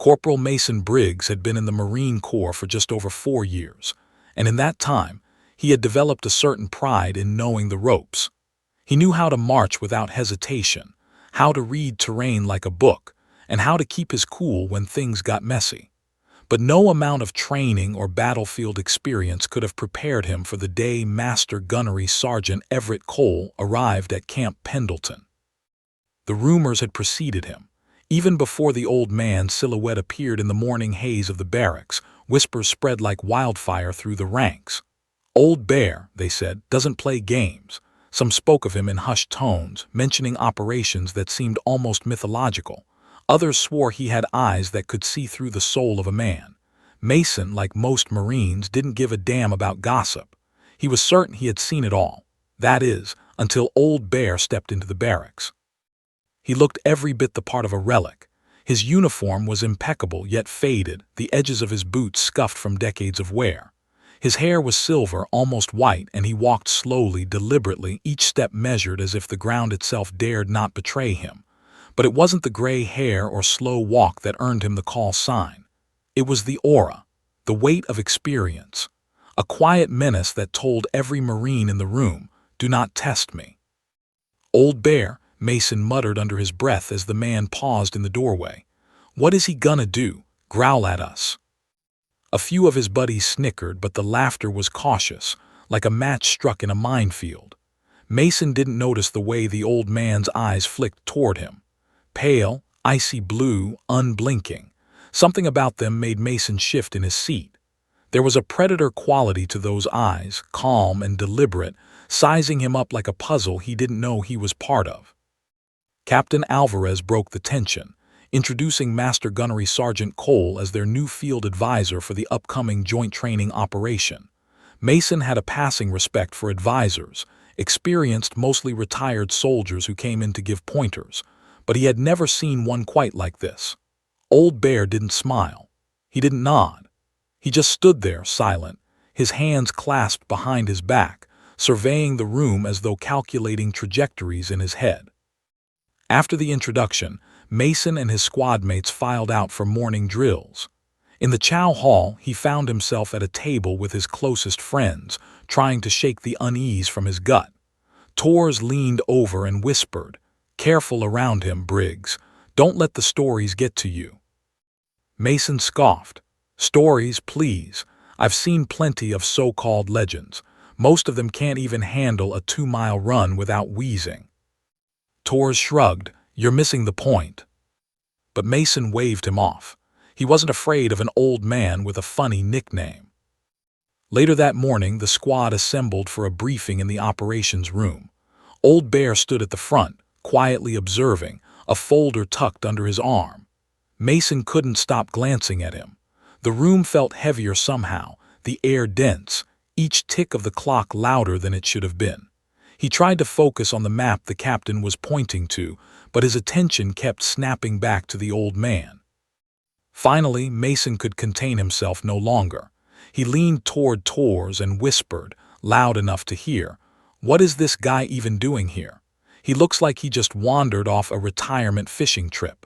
Corporal Mason Briggs had been in the Marine Corps for just over 4 years, and in that time, he had developed a certain pride in knowing the ropes. He knew how to march without hesitation, how to read terrain like a book, and how to keep his cool when things got messy. But no amount of training or battlefield experience could have prepared him for the day Master Gunnery Sergeant Everett Cole arrived at Camp Pendleton. The rumors had preceded him. Even before the old man's silhouette appeared in the morning haze of the barracks, whispers spread like wildfire through the ranks. "Old Bear," they said, "doesn't play games." Some spoke of him in hushed tones, mentioning operations that seemed almost mythological. Others swore he had eyes that could see through the soul of a man. Mason, like most Marines, didn't give a damn about gossip. He was certain he had seen it all. That is, until Old Bear stepped into the barracks. He looked every bit the part of a relic. His uniform was impeccable yet faded, the edges of his boots scuffed from decades of wear. His hair was silver, almost white, and he walked slowly, deliberately, each step measured as if the ground itself dared not betray him. But it wasn't the gray hair or slow walk that earned him the call sign. It was the aura, the weight of experience. A quiet menace that told every Marine in the room, "Do not test me." "Old Bear," Mason muttered under his breath as the man paused in the doorway. "What is he gonna do? Growl at us?" A few of his buddies snickered, but the laughter was cautious, like a match struck in a minefield. Mason didn't notice the way the old man's eyes flicked toward him. Pale, icy blue, unblinking. Something about them made Mason shift in his seat. There was a predator quality to those eyes, calm and deliberate, sizing him up like a puzzle he didn't know he was part of. Captain Alvarez broke the tension, introducing Master Gunnery Sergeant Cole as their new field advisor for the upcoming joint training operation. Mason had a passing respect for advisors, experienced, mostly retired soldiers who came in to give pointers, but he had never seen one quite like this. Old Bear didn't smile. He didn't nod. He just stood there, silent, his hands clasped behind his back, surveying the room as though calculating trajectories in his head. After the introduction, Mason and his squad mates filed out for morning drills. In the chow hall, he found himself at a table with his closest friends, trying to shake the unease from his gut. Torres leaned over and whispered, "Careful around him, Briggs. Don't let the stories get to you." Mason scoffed. "Stories, please. I've seen plenty of so-called legends. Most of them can't even handle a 2-mile run without wheezing." Torres shrugged. "You're missing the point." But Mason waved him off. He wasn't afraid of an old man with a funny nickname. Later that morning, the squad assembled for a briefing in the operations room. Old Bear stood at the front, quietly observing, a folder tucked under his arm. Mason couldn't stop glancing at him. The room felt heavier somehow, the air dense, each tick of the clock louder than it should have been. He tried to focus on the map the captain was pointing to, but his attention kept snapping back to the old man. Finally, Mason could contain himself no longer. He leaned toward Torres and whispered, loud enough to hear, "What is this guy even doing here? He looks like he just wandered off a retirement fishing trip."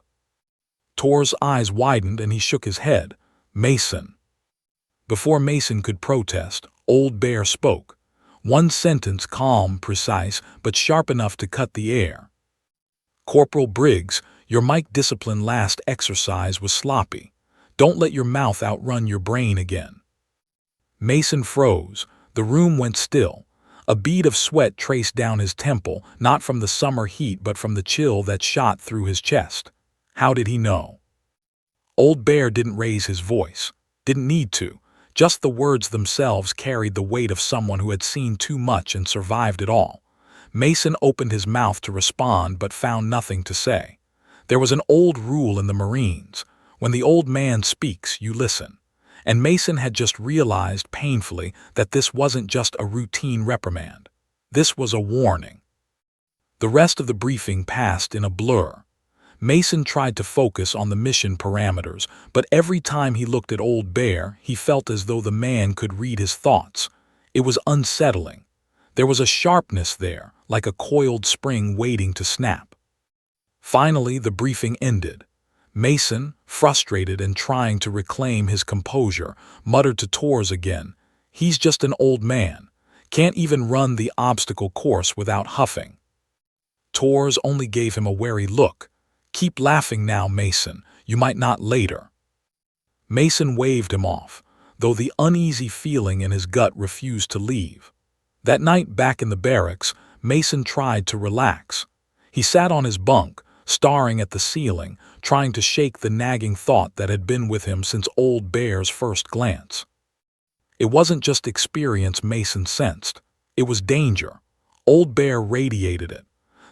Torres' eyes widened and he shook his head. "Mason." Before Mason could protest, Old Bear spoke. One sentence, calm, precise, but sharp enough to cut the air. "Corporal Briggs, your mic discipline last exercise was sloppy. Don't let your mouth outrun your brain again." Mason froze. The room went still. A bead of sweat traced down his temple, not from the summer heat but from the chill that shot through his chest. How did he know? Old Bear didn't raise his voice. Didn't need to. Just the words themselves carried the weight of someone who had seen too much and survived it all. Mason opened his mouth to respond but found nothing to say. There was an old rule in the Marines. When the old man speaks, you listen. And Mason had just realized painfully that this wasn't just a routine reprimand. This was a warning. The rest of the briefing passed in a blur. Mason tried to focus on the mission parameters, but every time he looked at Old Bear, he felt as though the man could read his thoughts. It was unsettling. There was a sharpness there, like a coiled spring waiting to snap. Finally, the briefing ended. Mason, frustrated and trying to reclaim his composure, muttered to Tors again, "He's just an old man. Can't even run the obstacle course without huffing." Tors only gave him a wary look. "Keep laughing now, Mason. You might not later." Mason waved him off, though the uneasy feeling in his gut refused to leave. That night back in the barracks, Mason tried to relax. He sat on his bunk, staring at the ceiling, trying to shake the nagging thought that had been with him since Old Bear's first glance. It wasn't just experience Mason sensed. It was danger. Old Bear radiated it.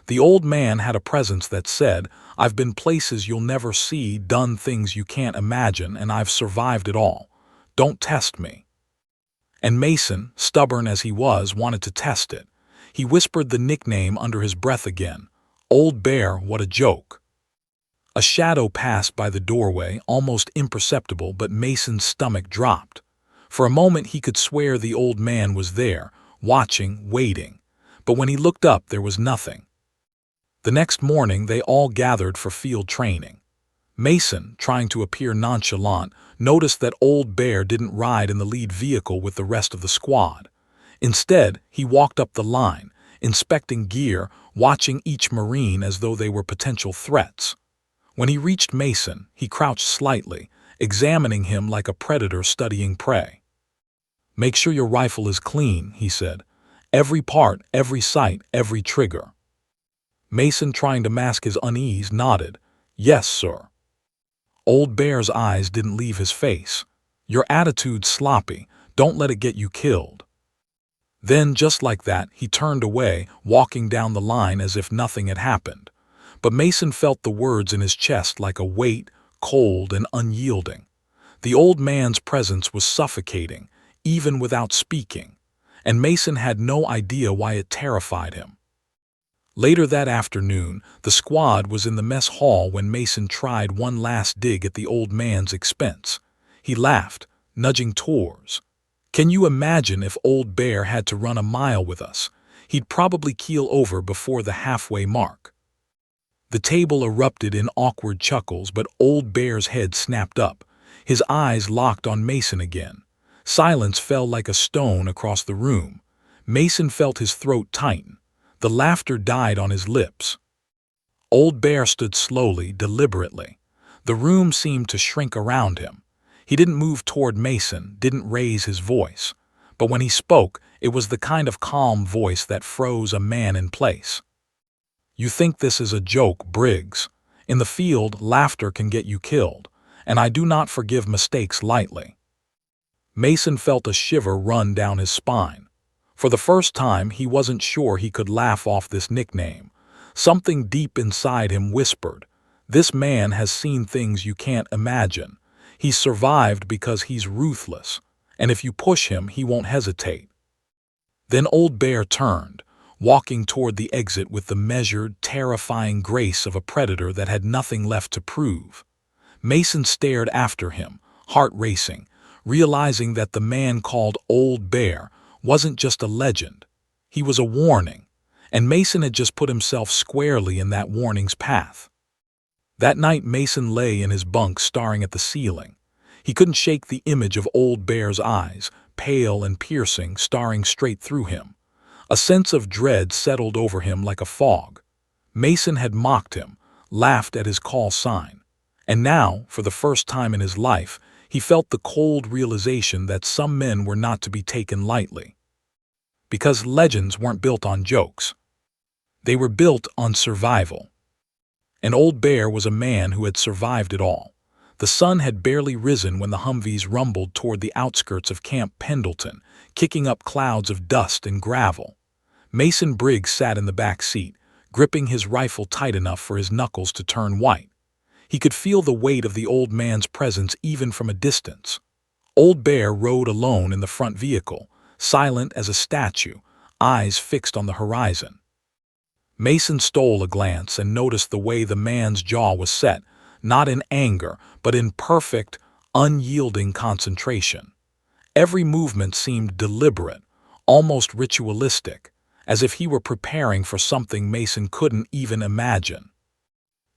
The old man had a presence that said, "I've been places you'll never see, done things you can't imagine, and I've survived it all. Don't test me." And Mason, stubborn as he was, wanted to test it. He whispered the nickname under his breath again. "Old Bear, what a joke." A shadow passed by the doorway, almost imperceptible, but Mason's stomach dropped. For a moment he could swear the old man was there, watching, waiting. But when he looked up, there was nothing. The next morning they all gathered for field training. Mason, trying to appear nonchalant, noticed that Old Bear didn't ride in the lead vehicle with the rest of the squad. Instead, he walked up the line, inspecting gear, watching each Marine as though they were potential threats. When he reached Mason, he crouched slightly, examining him like a predator studying prey. "Make sure your rifle is clean," he said. "Every part, every sight, every trigger." Mason, trying to mask his unease, nodded. "Yes, sir." Old Bear's eyes didn't leave his face. "Your attitude's sloppy. Don't let it get you killed." Then, just like that, he turned away, walking down the line as if nothing had happened. But Mason felt the words in his chest like a weight, cold and unyielding. The old man's presence was suffocating, even without speaking, and Mason had no idea why it terrified him. Later that afternoon, the squad was in the mess hall when Mason tried one last dig at the old man's expense. He laughed, nudging Tors. "Can you imagine if Old Bear had to run a mile with us? He'd probably keel over before the halfway mark." The table erupted in awkward chuckles, but Old Bear's head snapped up. His eyes locked on Mason again. Silence fell like a stone across the room. Mason felt his throat tighten. The laughter died on his lips. Old Bear stood slowly, deliberately. The room seemed to shrink around him. He didn't move toward Mason, didn't raise his voice. But when he spoke, it was the kind of calm voice that froze a man in place. "You think this is a joke, Briggs. In the field, laughter can get you killed, and I do not forgive mistakes lightly." Mason felt a shiver run down his spine. For the first time, he wasn't sure he could laugh off this nickname. Something deep inside him whispered, "This man has seen things you can't imagine. He's survived because he's ruthless, and if you push him, he won't hesitate." Then Old Bear turned, walking toward the exit with the measured, terrifying grace of a predator that had nothing left to prove. Mason stared after him, heart racing, realizing that the man called Old Bear wasn't just a legend. He was a warning, and Mason had just put himself squarely in that warning's path. That night Mason lay in his bunk staring at the ceiling. He couldn't shake the image of Old Bear's eyes, pale and piercing, staring straight through him. A sense of dread settled over him like a fog. Mason had mocked him, laughed at his call sign. And now, for the first time in his life, he felt the cold realization that some men were not to be taken lightly. Because legends weren't built on jokes. They were built on survival. And Old Bear was a man who had survived it all. The sun had barely risen when the Humvees rumbled toward the outskirts of Camp Pendleton, kicking up clouds of dust and gravel. Mason Briggs sat in the back seat, gripping his rifle tight enough for his knuckles to turn white. He could feel the weight of the old man's presence even from a distance. Old Bear rode alone in the front vehicle, silent as a statue, eyes fixed on the horizon. Mason stole a glance and noticed the way the man's jaw was set, not in anger, but in perfect, unyielding concentration. Every movement seemed deliberate, almost ritualistic, as if he were preparing for something Mason couldn't even imagine.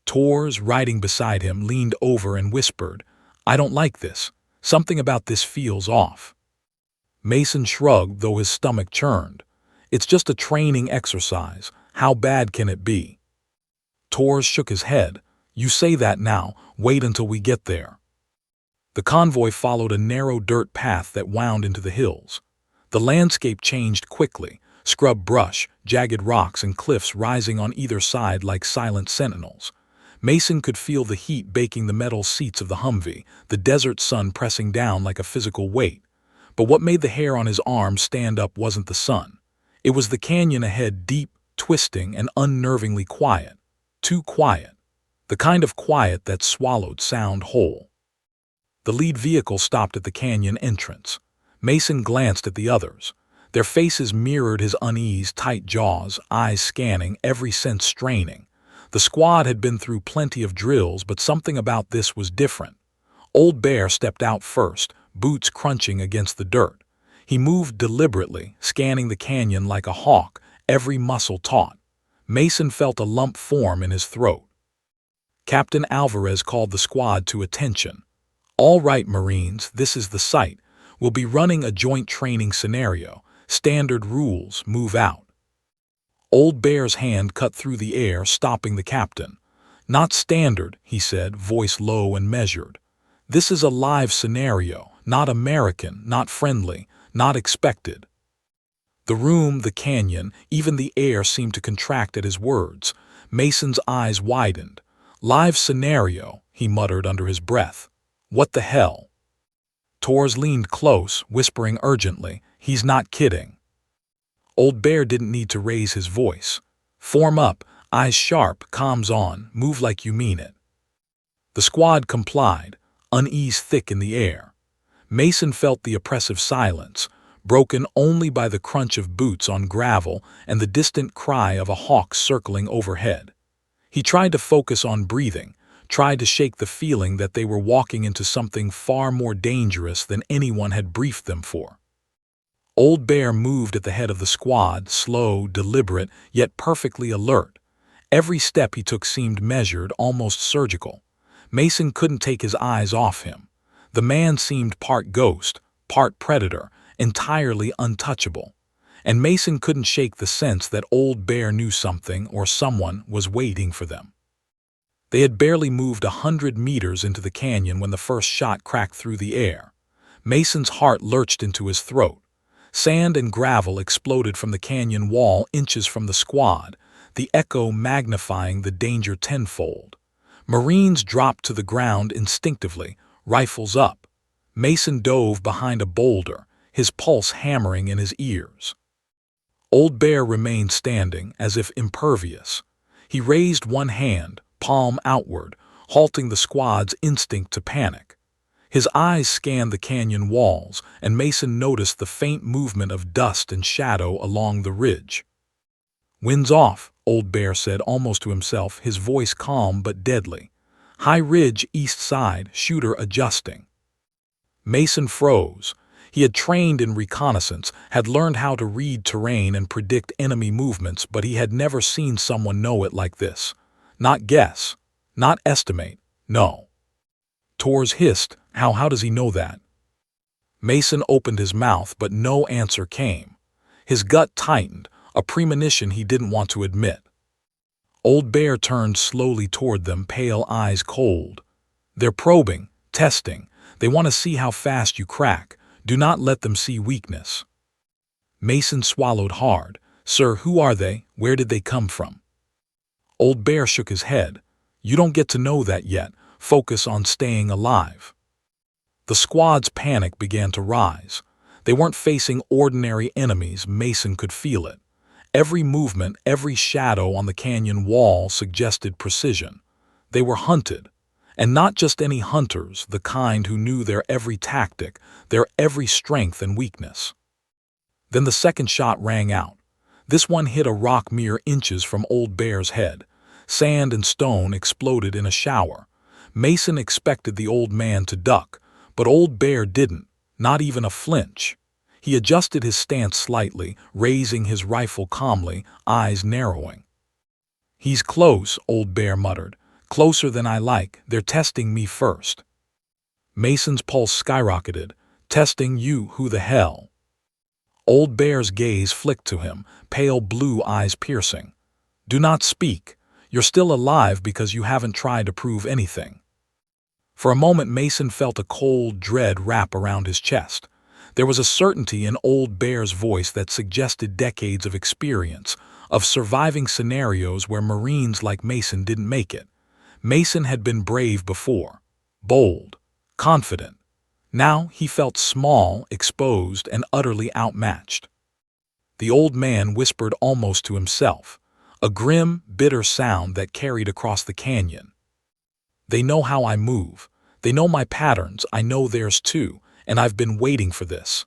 Tors, riding beside him, leaned over and whispered, "I don't like this. Something about this feels off." Mason shrugged, though his stomach churned. "It's just a training exercise. How bad can it be?" Tors shook his head. "You say that now. Wait until we get there." The convoy followed a narrow dirt path that wound into the hills. The landscape changed quickly, scrub brush, jagged rocks, and cliffs rising on either side like silent sentinels. Mason could feel the heat baking the metal seats of the Humvee, the desert sun pressing down like a physical weight. But what made the hair on his arms stand up wasn't the sun. It was the canyon ahead, deep, twisting, and unnervingly quiet. Too quiet. The kind of quiet that swallowed sound whole. The lead vehicle stopped at the canyon entrance. Mason glanced at the others. Their faces mirrored his unease, tight jaws, eyes scanning, every sense straining. The squad had been through plenty of drills, but something about this was different. Old Bear stepped out first, boots crunching against the dirt. He moved deliberately, scanning the canyon like a hawk, every muscle taut. Mason felt a lump form in his throat. Captain Alvarez called the squad to attention. "All right, Marines, this is the site. We'll be running a joint training scenario. Standard rules, move out." Old Bear's hand cut through the air, stopping the captain. "Not standard," he said, voice low and measured. "This is a live scenario, not American, not friendly, not expected." The room, the canyon, even the air seemed to contract at his words. Mason's eyes widened. "Live scenario," he muttered under his breath. "What the hell?" Tors leaned close, whispering urgently, "He's not kidding." Old Bear didn't need to raise his voice. "Form up, eyes sharp, comms on, move like you mean it." The squad complied, unease thick in the air. Mason felt the oppressive silence, broken only by the crunch of boots on gravel and the distant cry of a hawk circling overhead. He tried to focus on breathing, tried to shake the feeling that they were walking into something far more dangerous than anyone had briefed them for. Old Bear moved at the head of the squad, slow, deliberate, yet perfectly alert. Every step he took seemed measured, almost surgical. Mason couldn't take his eyes off him. The man seemed part ghost, part predator, entirely untouchable. And Mason couldn't shake the sense that Old Bear knew something or someone was waiting for them. They had barely moved 100 meters into the canyon when the first shot cracked through the air. Mason's heart lurched into his throat. Sand and gravel exploded from the canyon wall inches from the squad, the echo magnifying the danger tenfold. Marines dropped to the ground instinctively, rifles up. Mason dove behind a boulder, his pulse hammering in his ears. Old Bear remained standing, as if impervious. He raised one hand, palm outward, halting the squad's instinct to panic. His eyes scanned the canyon walls, and Mason noticed the faint movement of dust and shadow along the ridge. "Wind's off," Old Bear said almost to himself, his voice calm but deadly. "High ridge, east side, shooter adjusting." Mason froze. He had trained in reconnaissance, had learned how to read terrain and predict enemy movements, but he had never seen someone know it like this. Not guess, not estimate, no. Tors hissed, how does he know that? Mason opened his mouth, but no answer came. His gut tightened, a premonition he didn't want to admit. Old Bear turned slowly toward them, pale eyes cold. "They're probing, testing. They want to see how fast you crack. Do not let them see weakness." Mason swallowed hard. "Sir, who are they? Where did they come from?" Old Bear shook his head. "You don't get to know that yet. Focus on staying alive." The squad's panic began to rise. They weren't facing ordinary enemies. Mason could feel it. Every movement, every shadow on the canyon wall suggested precision. They were hunted. And not just any hunters, the kind who knew their every tactic, their every strength and weakness. Then the second shot rang out. This one hit a rock mere inches from Old Bear's head. Sand and stone exploded in a shower. Mason expected the old man to duck, but Old Bear didn't, not even a flinch. He adjusted his stance slightly, raising his rifle calmly, eyes narrowing. "He's close," Old Bear muttered. Closer than I like, they're testing me first. Mason's pulse skyrocketed. Testing you, who the hell? Old Bear's gaze flicked to him, pale blue eyes piercing. Do not speak. You're still alive because you haven't tried to prove anything. For a moment Mason felt a cold dread wrap around his chest. There was a certainty in Old Bear's voice that suggested decades of experience, of surviving scenarios where Marines like Mason didn't make it. Mason had been brave before, bold, confident. Now he felt small, exposed, and utterly outmatched. The old man whispered almost to himself, a grim, bitter sound that carried across the canyon. They know how I move. They know my patterns. I know theirs too, and I've been waiting for this.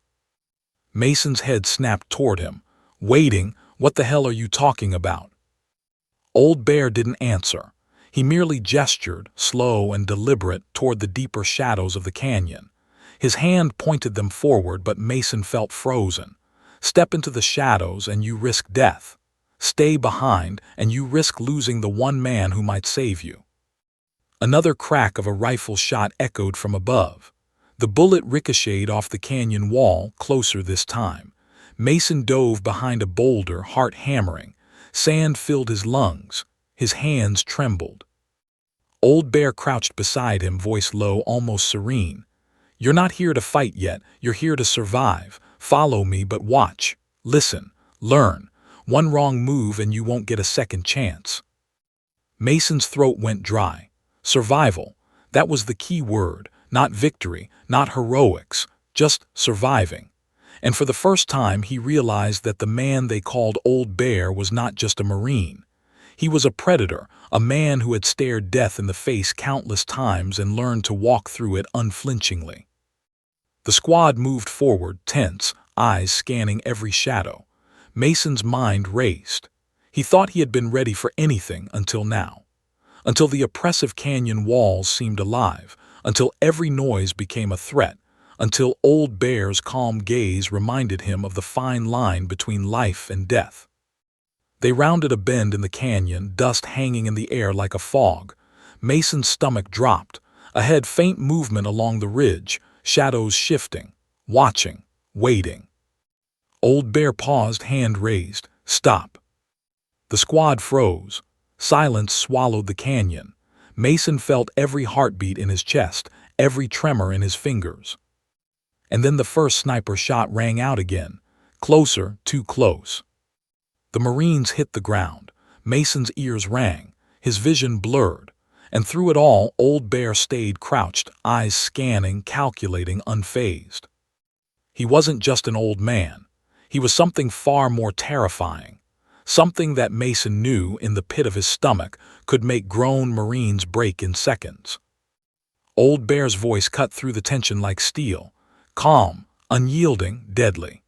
Mason's head snapped toward him. Waiting? What the hell are you talking about? Old Bear didn't answer. He merely gestured, slow and deliberate, toward the deeper shadows of the canyon. His hand pointed them forward, but Mason felt frozen. Step into the shadows and you risk death. Stay behind and you risk losing the one man who might save you. Another crack of a rifle shot echoed from above. The bullet ricocheted off the canyon wall, closer this time. Mason dove behind a boulder, heart hammering. Sand filled his lungs. His hands trembled. Old Bear crouched beside him, voice low, almost serene. You're not here to fight yet. You're here to survive. Follow me, but watch. Listen. Learn. One wrong move and you won't get a second chance. Mason's throat went dry. Survival. That was the key word. Not victory, not heroics, just surviving. And for the first time he realized that the man they called Old Bear was not just a Marine. He was a predator, a man who had stared death in the face countless times and learned to walk through it unflinchingly. The squad moved forward, tense, eyes scanning every shadow. Mason's mind raced. He thought he had been ready for anything until now. Until the oppressive canyon walls seemed alive, until every noise became a threat, until Old Bear's calm gaze reminded him of the fine line between life and death. They rounded a bend in the canyon, dust hanging in the air like a fog. Mason's stomach dropped. Ahead, faint movement along the ridge, shadows shifting, watching, waiting. Old Bear paused, hand raised. Stop. The squad froze. Silence swallowed the canyon. Mason felt every heartbeat in his chest, every tremor in his fingers. And then the first sniper shot rang out again. Closer, too close. The Marines hit the ground. Mason's ears rang, his vision blurred. And through it all, Old Bear stayed crouched, eyes scanning, calculating, unfazed. He wasn't just an old man. He was something far more terrifying. Something that Mason knew in the pit of his stomach could make grown Marines break in seconds. Old Bear's voice cut through the tension like steel. Calm, unyielding, deadly.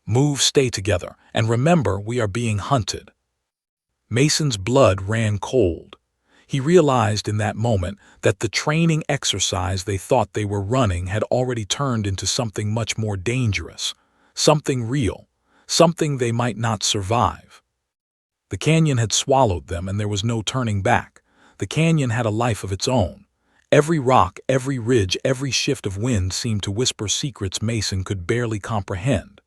Move, stay together, and remember we are being hunted. Mason's blood ran cold. He realized in that moment that the training exercise they thought they were running had already turned into something much more dangerous, something real, something they might not survive. The canyon had swallowed them and there was no turning back. The canyon had a life of its own. Every rock, every ridge, every shift of wind seemed to whisper secrets Mason could barely comprehend.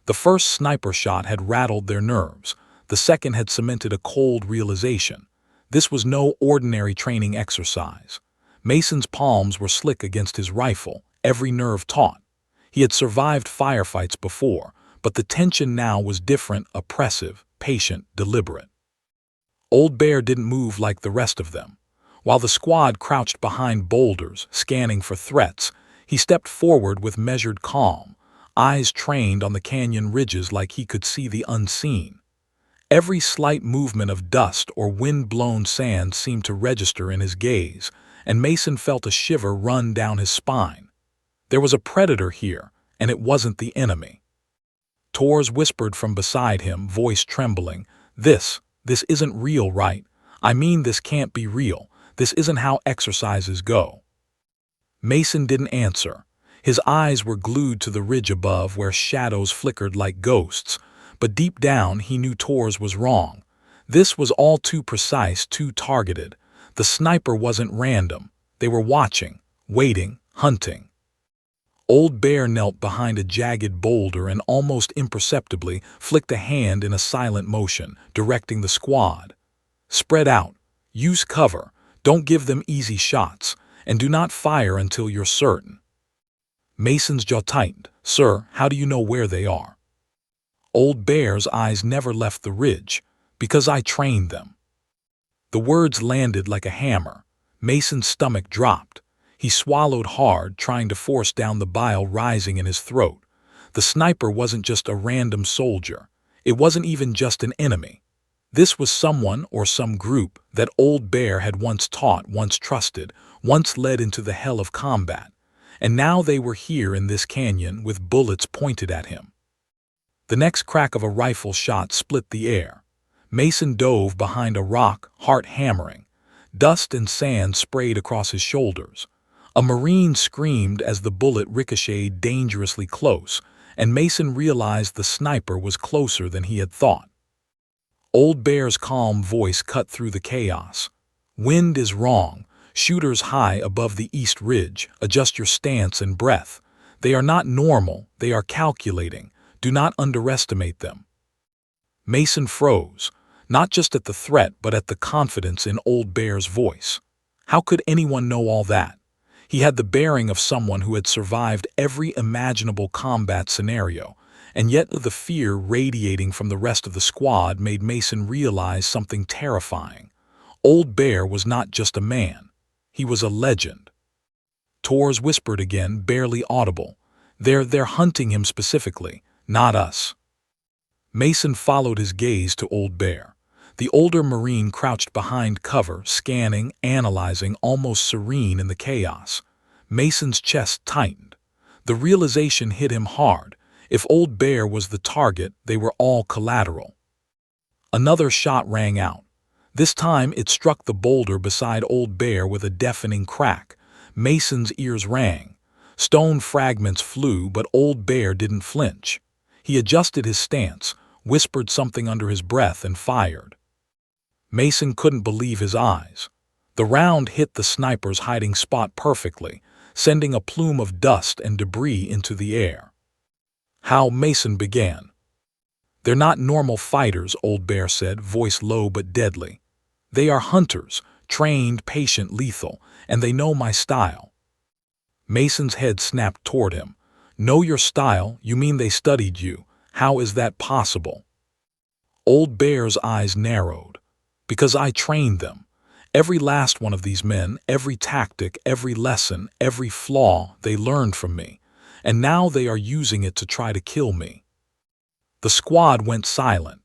The first sniper shot had rattled their nerves. The second had cemented a cold realization. This was no ordinary training exercise. Mason's palms were slick against his rifle, every nerve taut. He had survived firefights before, but the tension now was different, oppressive, patient, deliberate. Old Bear didn't move like the rest of them. While the squad crouched behind boulders, scanning for threats, he stepped forward with measured calm, eyes trained on the canyon ridges like he could see the unseen. Every slight movement of dust or wind-blown sand seemed to register in his gaze, and Mason felt a shiver run down his spine. There was a predator here, and it wasn't the enemy. Tors whispered from beside him, voice trembling, This isn't real, right? I mean, this can't be real. This isn't how exercises go." Mason didn't answer. His eyes were glued to the ridge above where shadows flickered like ghosts, but deep down he knew Tors was wrong. This was all too precise, too targeted. The sniper wasn't random. They were watching, waiting, hunting. Old Bear knelt behind a jagged boulder and almost imperceptibly flicked a hand in a silent motion, directing the squad. Spread out. Use cover. Don't give them easy shots. And do not fire until you're certain. Mason's jaw tightened. Sir, how do you know where they are? Old Bear's eyes never left the ridge. Because I trained them. The words landed like a hammer. Mason's stomach dropped. He swallowed hard, trying to force down the bile rising in his throat. The sniper wasn't just a random soldier. It wasn't even just an enemy. This was someone or some group that Old Bear had once taught, once trusted, once led into the hell of combat. And now they were here in this canyon with bullets pointed at him. The next crack of a rifle shot split the air. Mason dove behind a rock, heart hammering. Dust and sand sprayed across his shoulders. A Marine screamed as the bullet ricocheted dangerously close, and Mason realized the sniper was closer than he had thought. Old Bear's calm voice cut through the chaos. Wind is wrong. Shooters high above the east ridge. Adjust your stance and breath. They are not normal. They are calculating. Do not underestimate them. Mason froze, not just at the threat but at the confidence in Old Bear's voice. How could anyone know all that? He had the bearing of someone who had survived every imaginable combat scenario, and yet the fear radiating from the rest of the squad made Mason realize something terrifying. Old Bear was not just a man. He was a legend. Tors whispered again, barely audible. They're hunting him specifically, not us. Mason followed his gaze to Old Bear. The older Marine crouched behind cover, scanning, analyzing, almost serene in the chaos. Mason's chest tightened. The realization hit him hard. If Old Bear was the target, they were all collateral. Another shot rang out. This time it struck the boulder beside Old Bear with a deafening crack. Mason's ears rang. Stone fragments flew, but Old Bear didn't flinch. He adjusted his stance, whispered something under his breath, and fired. Mason couldn't believe his eyes. The round hit the sniper's hiding spot perfectly, sending a plume of dust and debris into the air. How Mason began. They're not normal fighters, Old Bear said, voice low but deadly. They are hunters, trained, patient, lethal, and they know my style. Mason's head snapped toward him. Know your style? You mean they studied you? How is that possible? Old Bear's eyes narrowed. Because I trained them. Every last one of these men, every tactic, every lesson, every flaw, they learned from me. And now they are using it to try to kill me. The squad went silent.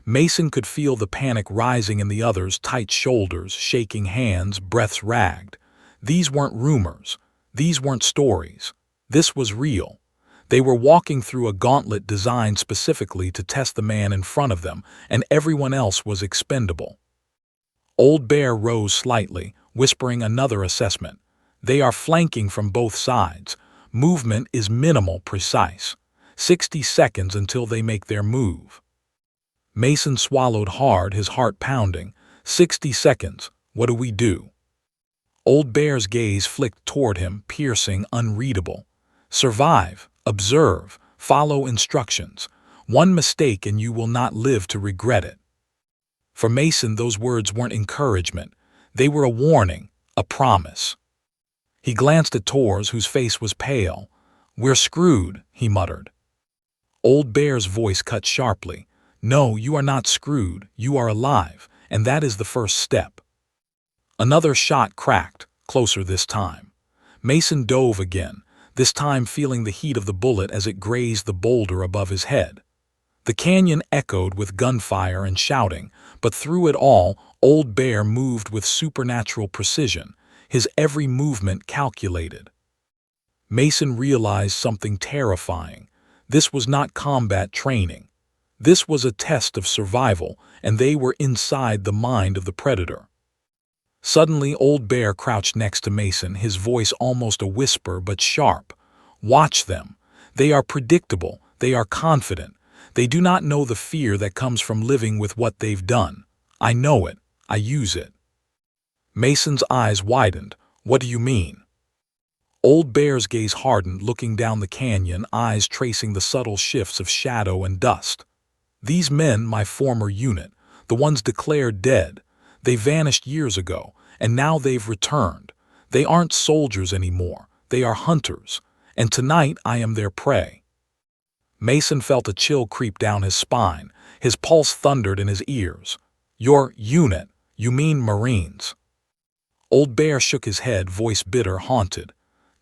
Mason could feel the panic rising in the others, tight shoulders, shaking hands, breaths ragged. These weren't rumors. These weren't stories. This was real. They were walking through a gauntlet designed specifically to test the man in front of them, and everyone else was expendable. Old Bear rose slightly, whispering another assessment. They are flanking from both sides. Movement is minimal, precise. 60 seconds until they make their move. Mason swallowed hard, his heart pounding. 60 seconds. What do we do? Old Bear's gaze flicked toward him, piercing, unreadable. Survive, observe, follow instructions. One mistake and you will not live to regret it. For Mason, those words weren't encouragement. They were a warning, a promise. He glanced at Tors, whose face was pale. We're screwed, he muttered. Old Bear's voice cut sharply. No, you are not screwed. You are alive, and that is the first step. Another shot cracked, closer this time. Mason dove again, this time feeling the heat of the bullet as it grazed the boulder above his head. The canyon echoed with gunfire and shouting, but through it all, Old Bear moved with supernatural precision, his every movement calculated. Mason realized something terrifying. This was not combat training. This was a test of survival, and they were inside the mind of the predator. Suddenly, Old Bear crouched next to Mason, his voice almost a whisper but sharp. Watch them. They are predictable. They are confident. They do not know the fear that comes from living with what they've done. I know it. I use it. Mason's eyes widened. What do you mean? Old Bear's gaze hardened, looking down the canyon, eyes tracing the subtle shifts of shadow and dust. These men, my former unit, the ones declared dead, they vanished years ago, and now they've returned. They aren't soldiers anymore, they are hunters, and tonight I am their prey. Mason felt a chill creep down his spine, his pulse thundered in his ears. Your unit, you mean Marines? Old Bear shook his head, voice bitter, haunted.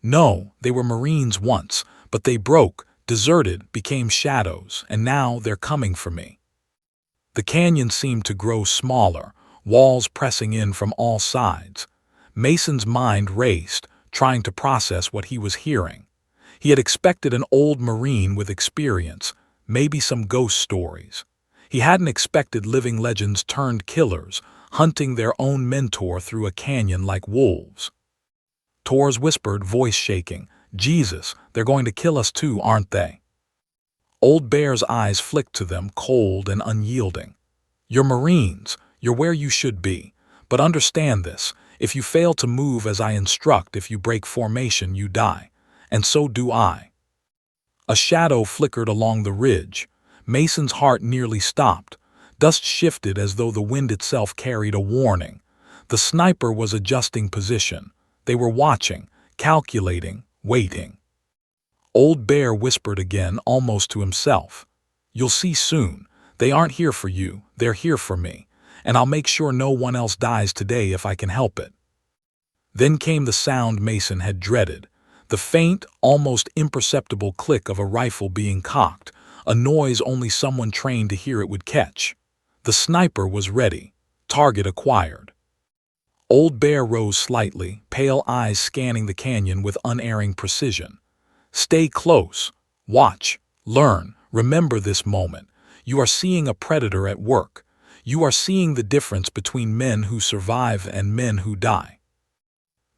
No, they were Marines once, but they broke, deserted, became shadows, and now they're coming for me. The canyon seemed to grow smaller, walls pressing in from all sides. Mason's mind raced, trying to process what he was hearing. He had expected an old Marine with experience, maybe some ghost stories. He hadn't expected living legends turned killers, hunting their own mentor through a canyon like wolves. Tor's whispered, voice shaking, Jesus, they're going to kill us too, aren't they? Old Bear's eyes flicked to them, cold and unyielding. You're Marines, you're where you should be. But understand this, if you fail to move as I instruct, if you break formation, you die. And so do I. A shadow flickered along the ridge. Mason's heart nearly stopped. Dust shifted as though the wind itself carried a warning. The sniper was adjusting position. They were watching, calculating, waiting. Old Bear whispered again, almost to himself. You'll see soon. They aren't here for you, they're here for me. And I'll make sure no one else dies today if I can help it. Then came the sound Mason had dreaded. The faint, almost imperceptible click of a rifle being cocked, a noise only someone trained to hear it would catch. The sniper was ready. Target acquired. Old Bear rose slightly, pale eyes scanning the canyon with unerring precision. Stay close. Watch. Learn. Remember this moment. You are seeing a predator at work. You are seeing the difference between men who survive and men who die.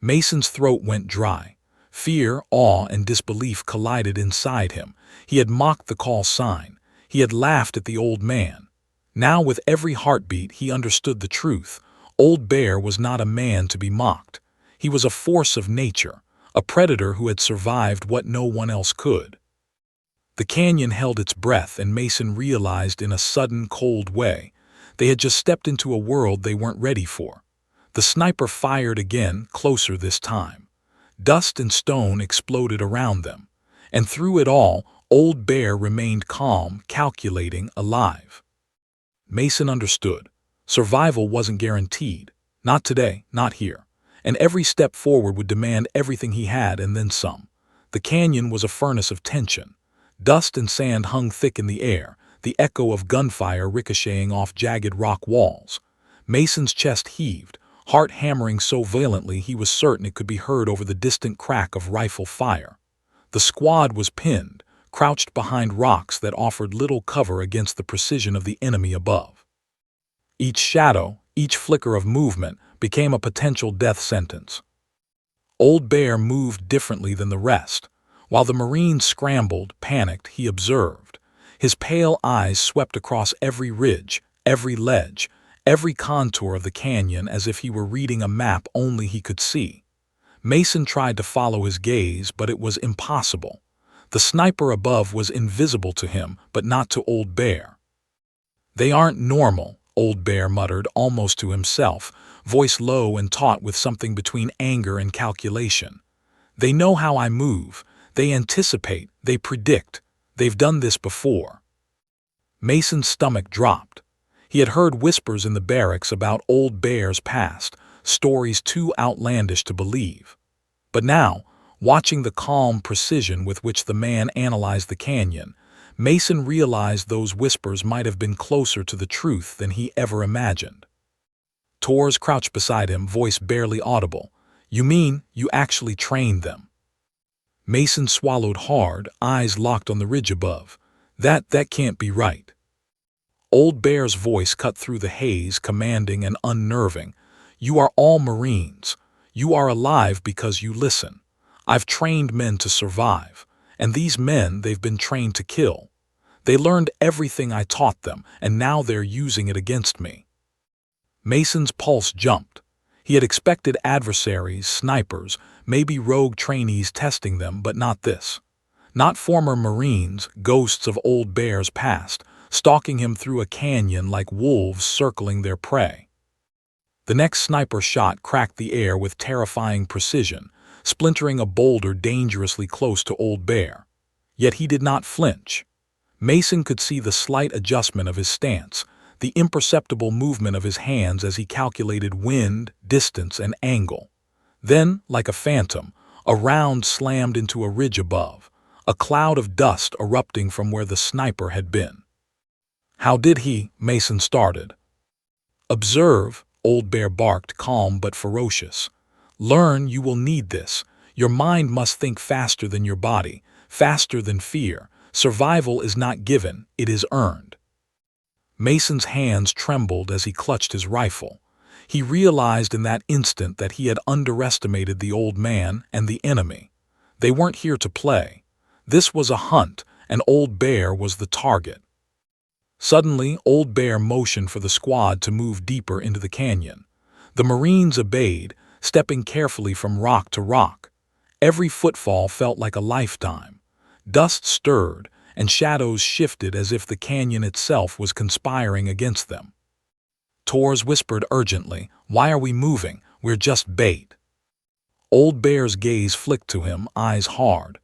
Mason's throat went dry. Fear, awe, and disbelief collided inside him. He had mocked the call sign. He had laughed at the old man. Now, with every heartbeat, he understood the truth. Old Bear was not a man to be mocked. He was a force of nature, a predator who had survived what no one else could. The canyon held its breath, and Mason realized in a sudden, cold way, they had just stepped into a world they weren't ready for. The sniper fired again, closer this time. Dust and stone exploded around them, and through it all, Old Bear remained calm, calculating, alive. Mason understood. Survival wasn't guaranteed. Not today, not here. And every step forward would demand everything he had and then some. The canyon was a furnace of tension. Dust and sand hung thick in the air, the echo of gunfire ricocheting off jagged rock walls. Mason's chest heaved, heart hammering so violently he was certain it could be heard over the distant crack of rifle fire. The squad was pinned, crouched behind rocks that offered little cover against the precision of the enemy above. Each shadow, each flicker of movement, became a potential death sentence. Old Bear moved differently than the rest. While the Marines scrambled, panicked, he observed. His pale eyes swept across every ridge, every ledge, every contour of the canyon as if he were reading a map only he could see. Mason tried to follow his gaze, but it was impossible. The sniper above was invisible to him, but not to Old Bear. They aren't normal, Old Bear muttered, almost to himself, voice low and taut with something between anger and calculation. They know how I move. They anticipate. They predict. They've done this before. Mason's stomach dropped. He had heard whispers in the barracks about Old Bear's past, stories too outlandish to believe. But now, watching the calm precision with which the man analyzed the canyon, Mason realized those whispers might have been closer to the truth than he ever imagined. Tors crouched beside him, voice barely audible. You mean you actually trained them? Mason swallowed hard, eyes locked on the ridge above. That can't be right. Old Bear's voice cut through the haze, commanding and unnerving. You are all Marines. You are alive because you listen. I've trained men to survive, and these men they've been trained to kill. They learned everything I taught them, and now they're using it against me. Mason's pulse jumped. He had expected adversaries, snipers, maybe rogue trainees testing them, but not this. Not former Marines, ghosts of old bears past, stalking him through a canyon like wolves circling their prey. The next sniper shot cracked the air with terrifying precision, splintering a boulder dangerously close to Old Bear. Yet he did not flinch. Mason could see the slight adjustment of his stance, the imperceptible movement of his hands as he calculated wind, distance, and angle. Then, like a phantom, a round slammed into a ridge above, a cloud of dust erupting from where the sniper had been. How did he? Mason started. Observe, Old Bear barked, calm but ferocious. Learn, you will need this. Your mind must think faster than your body, faster than fear. Survival is not given, it is earned. Mason's hands trembled as he clutched his rifle. He realized in that instant that he had underestimated the old man and the enemy. They weren't here to play. This was a hunt, and Old Bear was the target. Suddenly, Old Bear motioned for the squad to move deeper into the canyon. The Marines obeyed, stepping carefully from rock to rock. Every footfall felt like a lifetime. Dust stirred, and shadows shifted as if the canyon itself was conspiring against them. Torres whispered urgently, "Why are we moving? We're just bait." Old Bear's gaze flicked to him, eyes hard.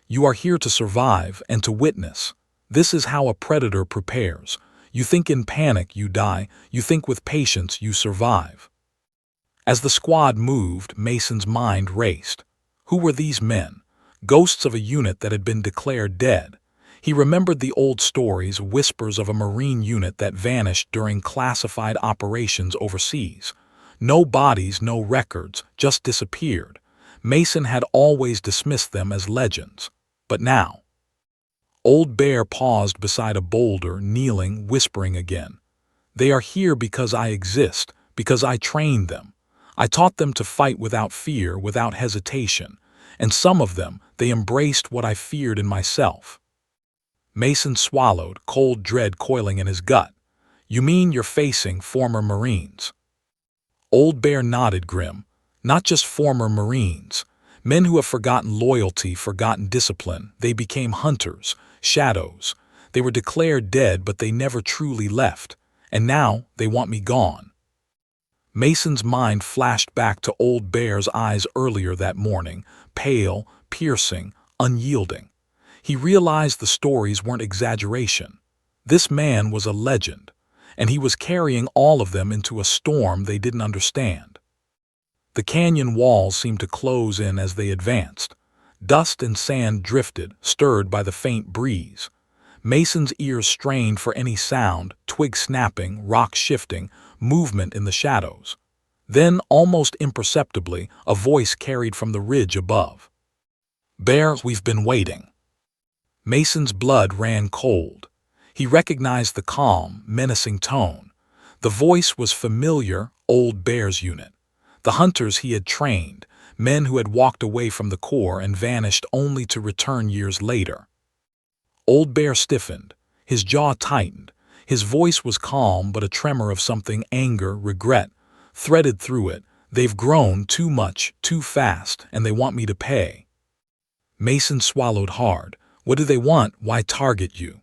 "You are here to survive and to witness. This is how a predator prepares. You think in panic, you die. You think with patience, you survive." As the squad moved, Mason's mind raced. Who were these men? Ghosts of a unit that had been declared dead. He remembered the old stories, whispers of a Marine unit that vanished during classified operations overseas. No bodies, no records, just disappeared. Mason had always dismissed them as legends. But now, Old Bear paused beside a boulder, kneeling, whispering again. "They are here because I exist, because I trained them. I taught them to fight without fear, without hesitation. And some of them, they embraced what I feared in myself." Mason swallowed, cold dread coiling in his gut. "You mean you're facing former Marines?" Old Bear nodded, grim. "Not just former Marines. Men who have forgotten loyalty, forgotten discipline. They became hunters, shadows. They were declared dead, but they never truly left. And now they want me gone." Mason's mind flashed back to Old Bear's eyes earlier that morning, pale, piercing, unyielding. He realized the stories weren't exaggeration. This man was a legend, and he was carrying all of them into a storm they didn't understand. The canyon walls seemed to close in as they advanced. Dust and sand drifted, stirred by the faint breeze. Mason's ears strained for any sound, twig snapping, rock shifting, movement in the shadows. Then, almost imperceptibly, a voice carried from the ridge above. "Bear, we've been waiting." Mason's blood ran cold. He recognized the calm, menacing tone. The voice was familiar, Old Bear's unit. The hunters he had trained, men who had walked away from the Corps and vanished only to return years later. Old Bear stiffened. His jaw tightened. His voice was calm, but a tremor of something, anger, regret, threaded through it. "They've grown too much, too fast, and they want me to pay." Mason swallowed hard. "What do they want? Why target you?"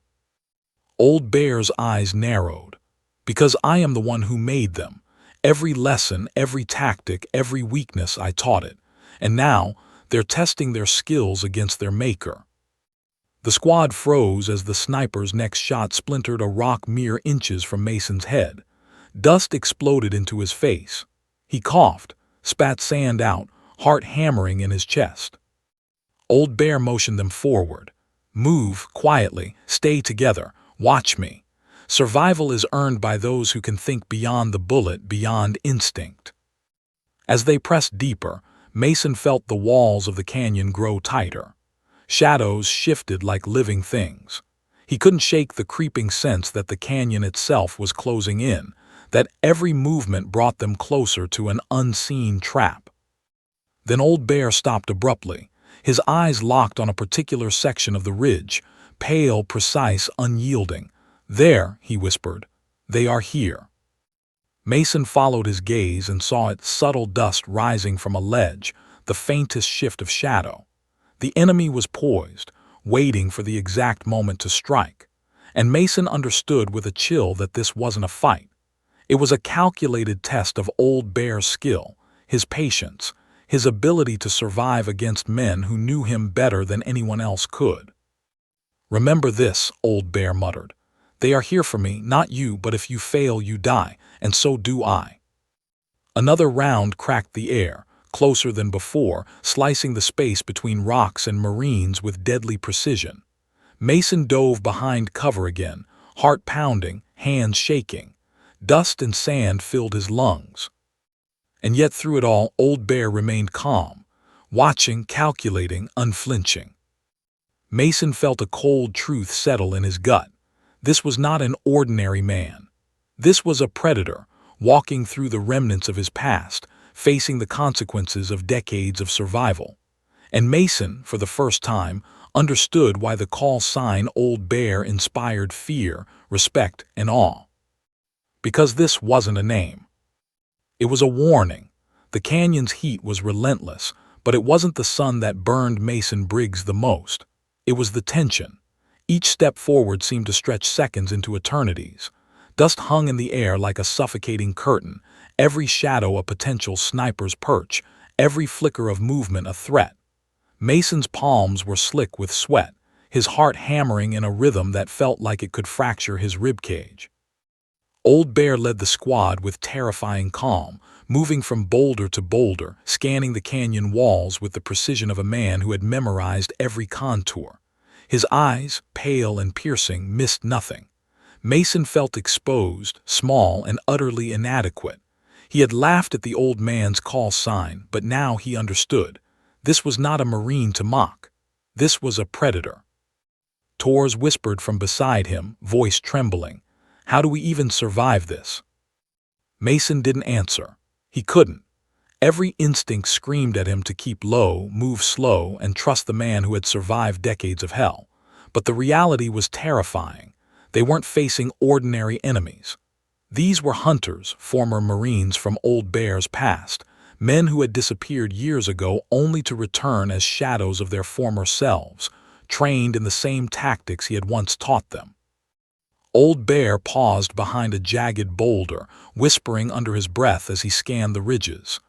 Old Bear's eyes narrowed. "Because I am the one who made them. Every lesson, every tactic, every weakness, I taught it. And now, they're testing their skills against their maker." The squad froze as the sniper's next shot splintered a rock mere inches from Mason's head. Dust exploded into his face. He coughed, spat sand out, heart hammering in his chest. Old Bear motioned them forward. "Move, quietly, stay together, watch me. Survival is earned by those who can think beyond the bullet, beyond instinct." As they pressed deeper, Mason felt the walls of the canyon grow tighter. Shadows shifted like living things. He couldn't shake the creeping sense that the canyon itself was closing in, that every movement brought them closer to an unseen trap. Then Old Bear stopped abruptly. His eyes locked on a particular section of the ridge, pale, precise, unyielding. "There," he whispered. "They are here." Mason followed his gaze and saw its subtle dust rising from a ledge, the faintest shift of shadow. The enemy was poised, waiting for the exact moment to strike, and Mason understood with a chill that this wasn't a fight. It was a calculated test of Old Bear's skill, his patience, his ability to survive against men who knew him better than anyone else could. "Remember this," Old Bear muttered. "They are here for me, not you, but if you fail, you die, and so do I." Another round cracked the air, closer than before, slicing the space between rocks and marines with deadly precision. Mason dove behind cover again, heart pounding, hands shaking. Dust and sand filled his lungs. And yet through it all, Old Bear remained calm, watching, calculating, unflinching. Mason felt a cold truth settle in his gut. This was not an ordinary man. This was a predator, walking through the remnants of his past, facing the consequences of decades of survival. And Mason, for the first time, understood why the call sign Old Bear inspired fear, respect, and awe. Because this wasn't a name. It was a warning. The canyon's heat was relentless, but it wasn't the sun that burned Mason Briggs the most. It was the tension. Each step forward seemed to stretch seconds into eternities. Dust hung in the air like a suffocating curtain, every shadow a potential sniper's perch, every flicker of movement a threat. Mason's palms were slick with sweat, his heart hammering in a rhythm that felt like it could fracture his ribcage. Old Bear led the squad with terrifying calm, moving from boulder to boulder, scanning the canyon walls with the precision of a man who had memorized every contour. His eyes, pale and piercing, missed nothing. Mason felt exposed, small, and utterly inadequate. He had laughed at the old man's call sign, but now he understood. This was not a marine to mock. This was a predator. Torres whispered from beside him, voice trembling. "How do we even survive this?" Mason didn't answer. He couldn't. Every instinct screamed at him to keep low, move slow, and trust the man who had survived decades of hell. But the reality was terrifying. They weren't facing ordinary enemies. These were hunters, former Marines from Old Bear's past, men who had disappeared years ago only to return as shadows of their former selves, trained in the same tactics he had once taught them. Old Bear paused behind a jagged boulder, whispering under his breath as he scanned the ridges.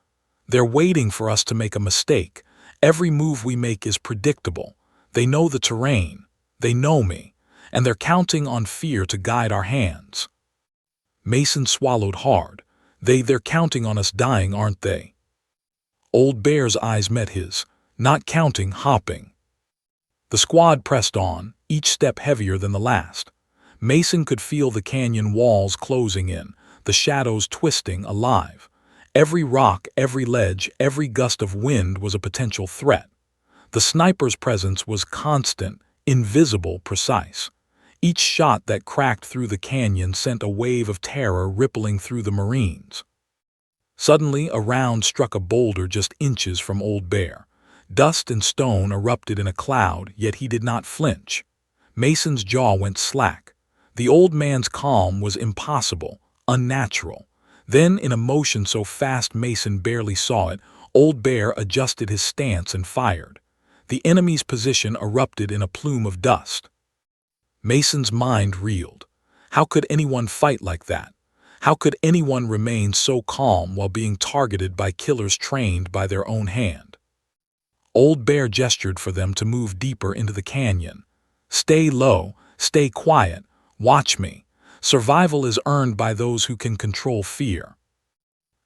"They're waiting for us to make a mistake. Every move we make is predictable. They know the terrain. They know me. And they're counting on fear to guide our hands." Mason swallowed hard. They're counting on us dying, aren't they?" Old Bear's eyes met his. "Not counting, hopping." The squad pressed on, each step heavier than the last. Mason could feel the canyon walls closing in, the shadows twisting, alive. Every rock, every ledge, every gust of wind was a potential threat. The sniper's presence was constant, invisible, precise. Each shot that cracked through the canyon sent a wave of terror rippling through the Marines. Suddenly, a round struck a boulder just inches from Old Bear. Dust and stone erupted in a cloud, yet he did not flinch. Mason's jaw went slack. The old man's calm was impossible, unnatural. Then, in a motion so fast Mason barely saw it, Old Bear adjusted his stance and fired. The enemy's position erupted in a plume of dust. Mason's mind reeled. How could anyone fight like that? How could anyone remain so calm while being targeted by killers trained by their own hand? Old Bear gestured for them to move deeper into the canyon. "Stay low, stay quiet, watch me. Survival is earned by those who can control fear."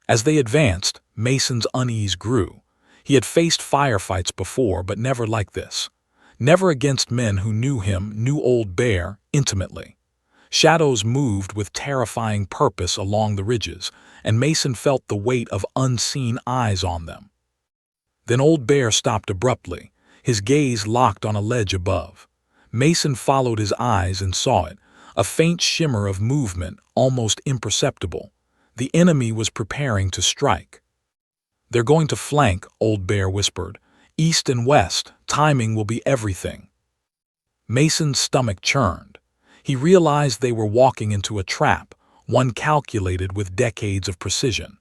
As they advanced, Mason's unease grew. He had faced firefights before, but never like this. Never against men who knew him, knew Old Bear, intimately. Shadows moved with terrifying purpose along the ridges, and Mason felt the weight of unseen eyes on them. Then Old Bear stopped abruptly, his gaze locked on a ledge above. Mason followed his eyes and saw it, a faint shimmer of movement, almost imperceptible. The enemy was preparing to strike. "They're going to flank," Old Bear whispered. "East and west, timing will be everything." Mason's stomach churned. He realized they were walking into a trap, one calculated with decades of precision.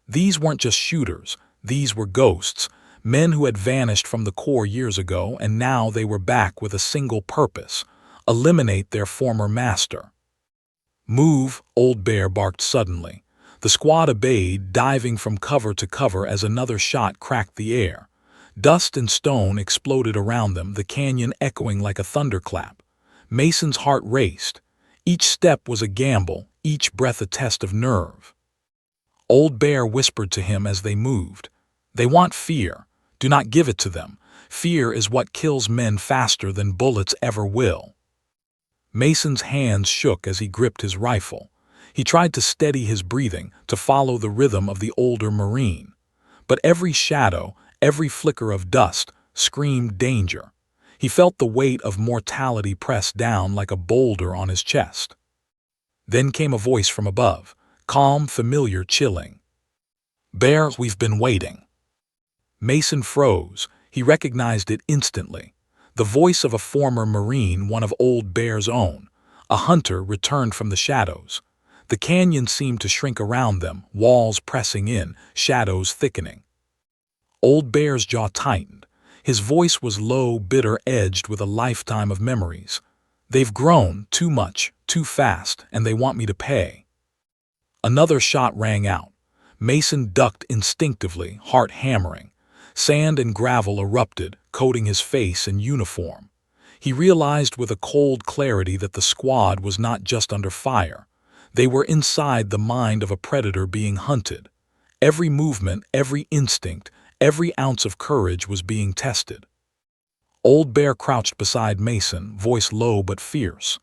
These weren't just shooters, these were ghosts, men who had vanished from the core years ago and now they were back with a single purpose: eliminate their former master. "Move," Old Bear barked suddenly. The squad obeyed, diving from cover to cover as another shot cracked the air. Dust and stone exploded around them, the canyon echoing like a thunderclap. Mason's heart raced. Each step was a gamble, each breath a test of nerve. Old Bear whispered to him as they moved, "They want fear. Do not give it to them. Fear is what kills men faster than bullets ever will." Mason's hands shook as he gripped his rifle. He tried to steady his breathing, to follow the rhythm of the older Marine. But every shadow, every flicker of dust, screamed danger. He felt the weight of mortality press down like a boulder on his chest. Then came a voice from above, calm, familiar, chilling. "Bear, we've been waiting." Mason froze. He recognized it instantly. The voice of a former Marine, one of Old Bear's own, a hunter returned from the shadows. The canyon seemed to shrink around them, walls pressing in, shadows thickening. Old Bear's jaw tightened. His voice was low, bitter, edged with a lifetime of memories. "They've grown too much, too fast, and they want me to pay." Another shot rang out. Mason ducked instinctively, heart hammering. Sand and gravel erupted, coating his face and uniform. He realized with a cold clarity that the squad was not just under fire. They were inside the mind of a predator being hunted. Every movement, every instinct, every ounce of courage was being tested. Old Bear crouched beside Mason, voice low but fierce.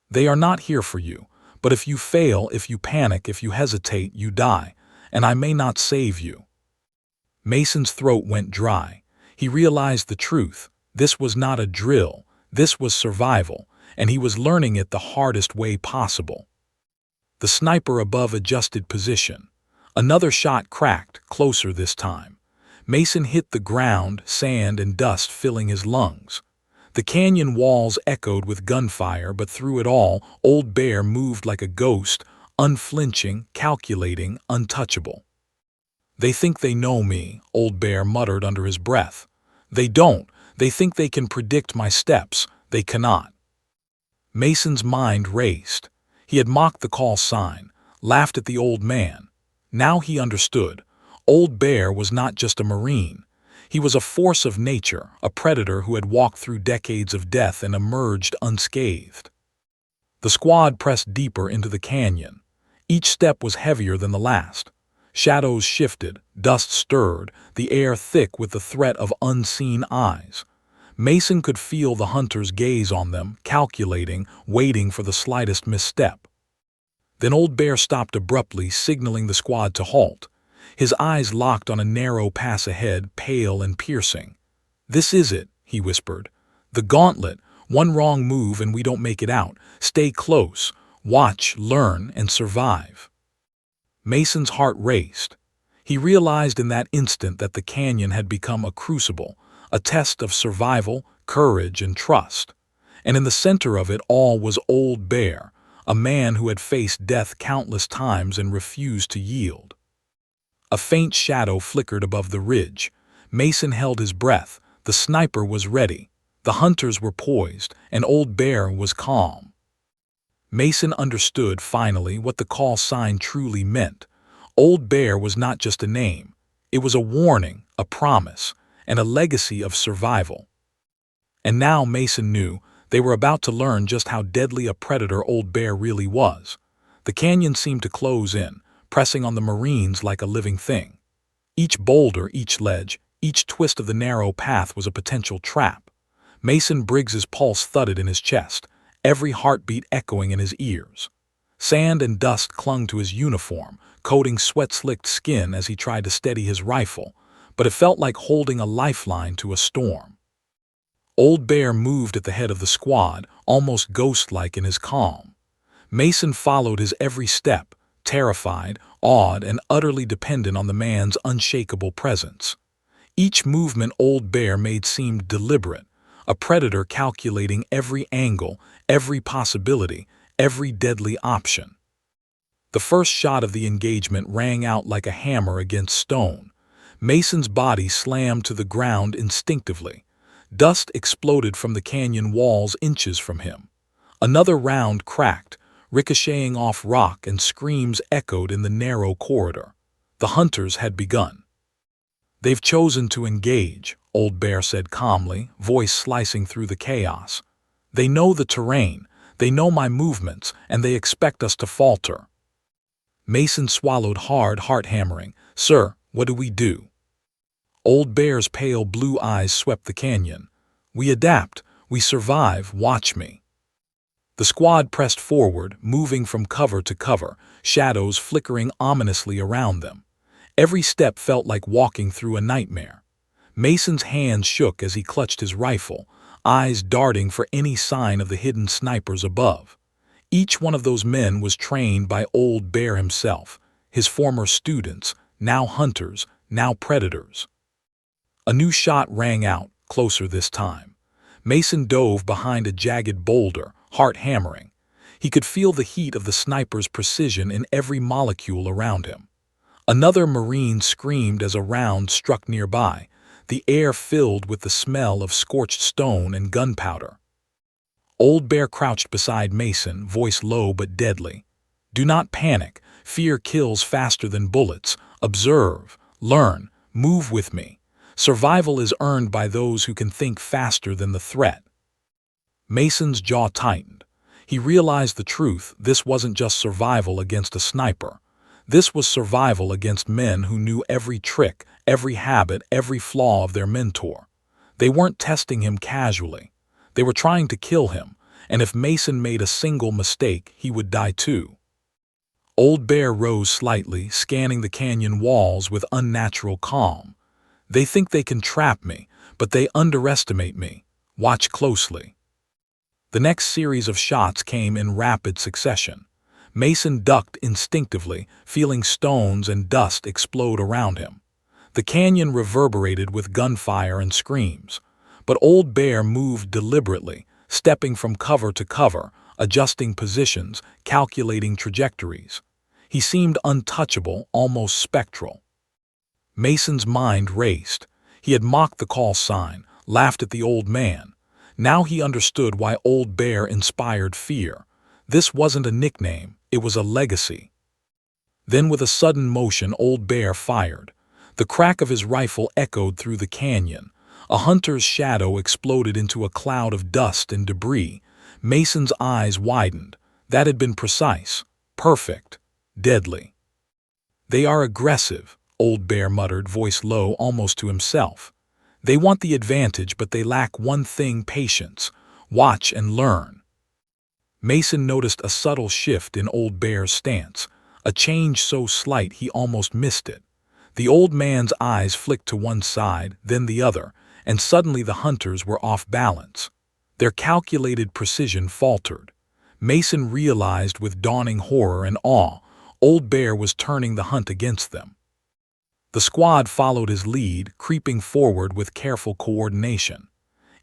"They are not here for you, but if you fail, if you panic, if you hesitate, you die, and I may not save you." Mason's throat went dry. He realized the truth. This was not a drill. This was survival, and he was learning it the hardest way possible. The sniper above adjusted position. Another shot cracked, closer this time. Mason hit the ground, sand and dust filling his lungs. The canyon walls echoed with gunfire, but through it all, Old Bear moved like a ghost, unflinching, calculating, untouchable. "They think they know me," Old Bear muttered under his breath. "They don't. They think they can predict my steps. They cannot." Mason's mind raced. He had mocked the call sign, laughed at the old man. Now he understood. Old Bear was not just a Marine. He was a force of nature, a predator who had walked through decades of death and emerged unscathed. The squad pressed deeper into the canyon. Each step was heavier than the last. Shadows shifted, dust stirred, the air thick with the threat of unseen eyes. Mason could feel the hunters' gaze on them, calculating, waiting for the slightest misstep. Then Old Bear stopped abruptly, signaling the squad to halt. His eyes locked on a narrow pass ahead, pale and piercing. "This is it," he whispered. "The gauntlet. One wrong move and we don't make it out. Stay close. Watch, learn, and survive." Mason's heart raced. He realized in that instant that the canyon had become a crucible, a test of survival, courage, and trust. And in the center of it all was Old Bear, a man who had faced death countless times and refused to yield. A faint shadow flickered above the ridge. Mason held his breath. The sniper was ready. The hunters were poised, and Old Bear was calm. Mason understood, finally, what the call sign truly meant. Old Bear was not just a name. It was a warning, a promise, and a legacy of survival. And now Mason knew they were about to learn just how deadly a predator Old Bear really was. The canyon seemed to close in, pressing on the Marines like a living thing. Each boulder, each ledge, each twist of the narrow path was a potential trap. Mason Briggs's pulse thudded in his chest, every heartbeat echoing in his ears. Sand and dust clung to his uniform, coating sweat-slicked skin as he tried to steady his rifle, but it felt like holding a lifeline to a storm. Old Bear moved at the head of the squad, almost ghost-like in his calm. Mason followed his every step, terrified, awed, and utterly dependent on the man's unshakable presence. Each movement Old Bear made seemed deliberate, a predator calculating every angle, every possibility, every deadly option. The first shot of the engagement rang out like a hammer against stone. Mason's body slammed to the ground instinctively. Dust exploded from the canyon walls inches from him. Another round cracked, ricocheting off rock, and screams echoed in the narrow corridor. The hunters had begun. "They've chosen to engage," Old Bear said calmly, voice slicing through the chaos. "They know the terrain, they know my movements, and they expect us to falter." Mason swallowed hard, heart hammering. "Sir, what do we do?" Old Bear's pale blue eyes swept the canyon. "We adapt, we survive, watch me." The squad pressed forward, moving from cover to cover, shadows flickering ominously around them. Every step felt like walking through a nightmare. Mason's hands shook as he clutched his rifle, eyes darting for any sign of the hidden snipers above. Each one of those men was trained by Old Bear himself, his former students, now hunters, now predators. A new shot rang out, closer this time. Mason dove behind a jagged boulder, heart hammering. He could feel the heat of the sniper's precision in every molecule around him. Another Marine screamed as a round struck nearby, the air filled with the smell of scorched stone and gunpowder. Old Bear crouched beside Mason, voice low but deadly. "Do not panic. Fear kills faster than bullets. Observe, learn, move with me. Survival is earned by those who can think faster than the threat." Mason's jaw tightened. He realized the truth. This wasn't just survival against a sniper. This was survival against men who knew every trick, every habit, every flaw of their mentor. They weren't testing him casually. They were trying to kill him, and if Mason made a single mistake, he would die too. Old Bear rose slightly, scanning the canyon walls with unnatural calm. "They think they can trap me, but they underestimate me. Watch closely." The next series of shots came in rapid succession. Mason ducked instinctively, feeling stones and dust explode around him. The canyon reverberated with gunfire and screams. But Old Bear moved deliberately, stepping from cover to cover, adjusting positions, calculating trajectories. He seemed untouchable, almost spectral. Mason's mind raced. He had mocked the call sign, laughed at the old man. Now he understood why Old Bear inspired fear. This wasn't a nickname, it was a legacy. Then with a sudden motion, Old Bear fired. The crack of his rifle echoed through the canyon. A hunter's shadow exploded into a cloud of dust and debris. Mason's eyes widened. That had been precise, perfect, deadly. "They are aggressive," Old Bear muttered, voice low, almost to himself. "They want the advantage, but they lack one thing: patience. Watch and learn." Mason noticed a subtle shift in Old Bear's stance, a change so slight he almost missed it. The old man's eyes flicked to one side, then the other, and suddenly the hunters were off balance. Their calculated precision faltered. Mason realized with dawning horror and awe, Old Bear was turning the hunt against them. The squad followed his lead, creeping forward with careful coordination.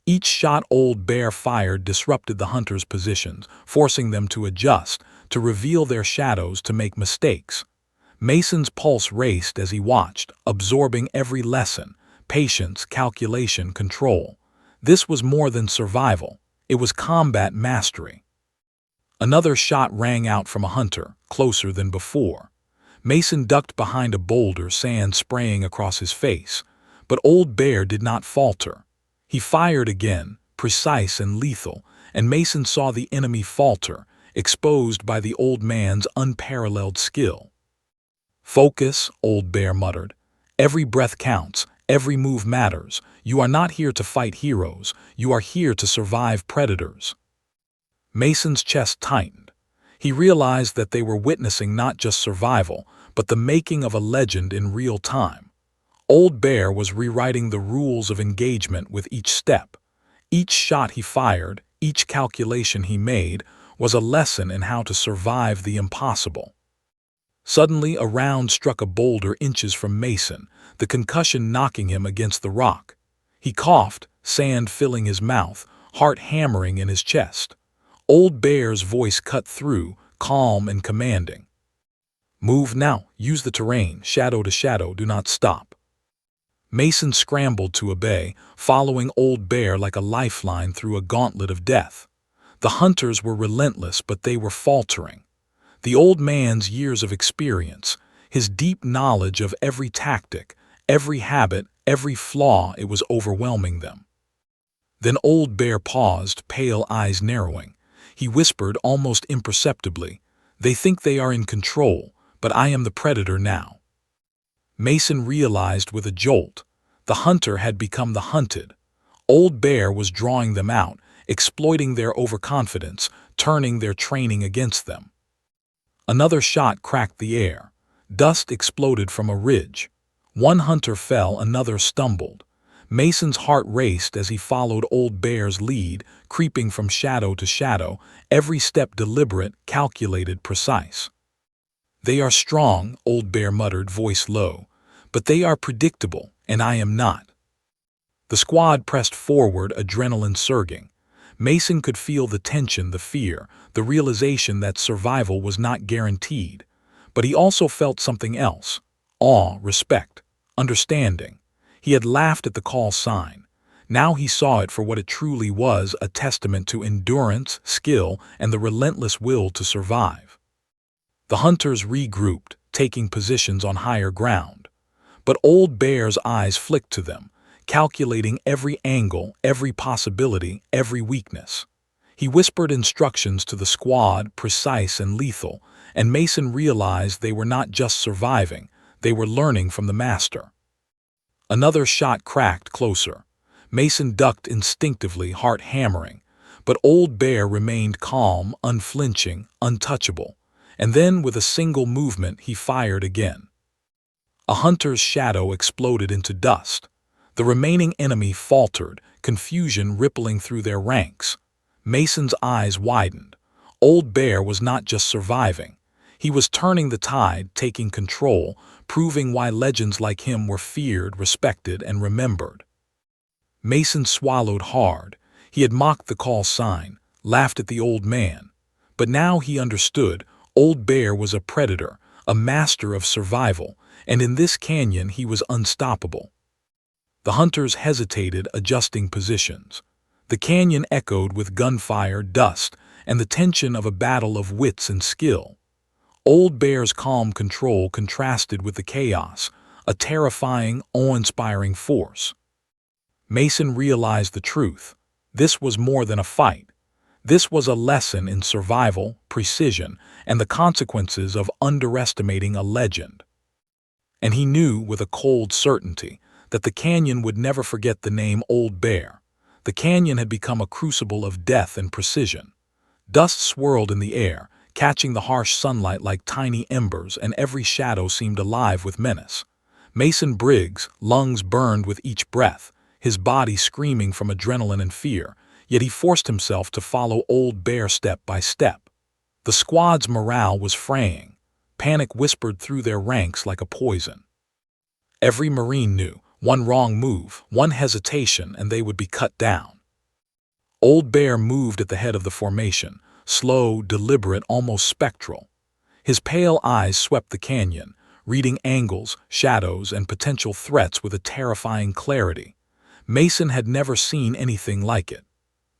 Each shot Old Bear fired disrupted the hunters' positions, forcing them to adjust, to reveal their shadows, to make mistakes. Mason's pulse raced as he watched, absorbing every lesson: patience, calculation, control. This was more than survival. It was combat mastery. Another shot rang out from a hunter, closer than before. Mason ducked behind a boulder, sand spraying across his face. But Old Bear did not falter. He fired again, precise and lethal, and Mason saw the enemy falter, exposed by the old man's unparalleled skill. "Focus," Old Bear muttered. "Every breath counts, every move matters. You are not here to fight heroes, you are here to survive predators." Mason's chest tightened. He realized that they were witnessing not just survival, but the making of a legend in real time. Old Bear was rewriting the rules of engagement with each step. Each shot he fired, each calculation he made, was a lesson in how to survive the impossible. Suddenly, a round struck a boulder inches from Mason, the concussion knocking him against the rock. He coughed, sand filling his mouth, heart hammering in his chest. Old Bear's voice cut through, calm and commanding. Move now, use the terrain, shadow to shadow, do not stop. Mason scrambled to obey, following Old Bear like a lifeline through a gauntlet of death. The hunters were relentless, but they were faltering. The old man's years of experience, his deep knowledge of every tactic, every habit, every flaw, it was overwhelming them. Then Old Bear paused, pale eyes narrowing. He whispered almost imperceptibly, "They think they are in control, but I am the predator now." Mason realized with a jolt. The hunter had become the hunted. Old Bear was drawing them out, exploiting their overconfidence, turning their training against them. Another shot cracked the air. Dust exploded from a ridge. One hunter fell, another stumbled. Mason's heart raced as he followed Old Bear's lead, creeping from shadow to shadow, every step deliberate, calculated, precise. "They are strong," Old Bear muttered, voice low, "but they are predictable, and I am not." The squad pressed forward, adrenaline surging. Mason could feel the tension, the fear, the realization that survival was not guaranteed. But he also felt something else: awe, respect, understanding. He had laughed at the call sign. Now he saw it for what it truly was, a testament to endurance, skill, and the relentless will to survive. The hunters regrouped, taking positions on higher ground. But Old Bear's eyes flicked to them, calculating every angle, every possibility, every weakness. He whispered instructions to the squad, precise and lethal, and Mason realized they were not just surviving, they were learning from the master. Another shot cracked closer. Mason ducked instinctively, heart hammering, but Old Bear remained calm, unflinching, untouchable. And then, with a single movement, he fired again. A hunter's shadow exploded into dust. The remaining enemy faltered, confusion rippling through their ranks. Mason's eyes widened. Old Bear was not just surviving. He was turning the tide, taking control, proving why legends like him were feared, respected, and remembered. Mason swallowed hard. He had mocked the call sign, laughed at the old man. But now he understood. Old Bear was a predator, a master of survival, and in this canyon he was unstoppable. The hunters hesitated, adjusting positions. The canyon echoed with gunfire, dust, and the tension of a battle of wits and skill. Old Bear's calm control contrasted with the chaos, a terrifying, awe-inspiring force. Mason realized the truth. This was more than a fight. This was a lesson in survival, precision, and the consequences of underestimating a legend. And he knew with a cold certainty that the canyon would never forget the name Old Bear. The canyon had become a crucible of death and precision. Dust swirled in the air, catching the harsh sunlight like tiny embers, and every shadow seemed alive with menace. Mason Briggs' lungs burned with each breath, his body screaming from adrenaline and fear, yet he forced himself to follow Old Bear step by step. The squad's morale was fraying. Panic whispered through their ranks like a poison. Every Marine knew, one wrong move, one hesitation, and they would be cut down. Old Bear moved at the head of the formation, slow, deliberate, almost spectral. His pale eyes swept the canyon, reading angles, shadows, and potential threats with a terrifying clarity. Mason had never seen anything like it.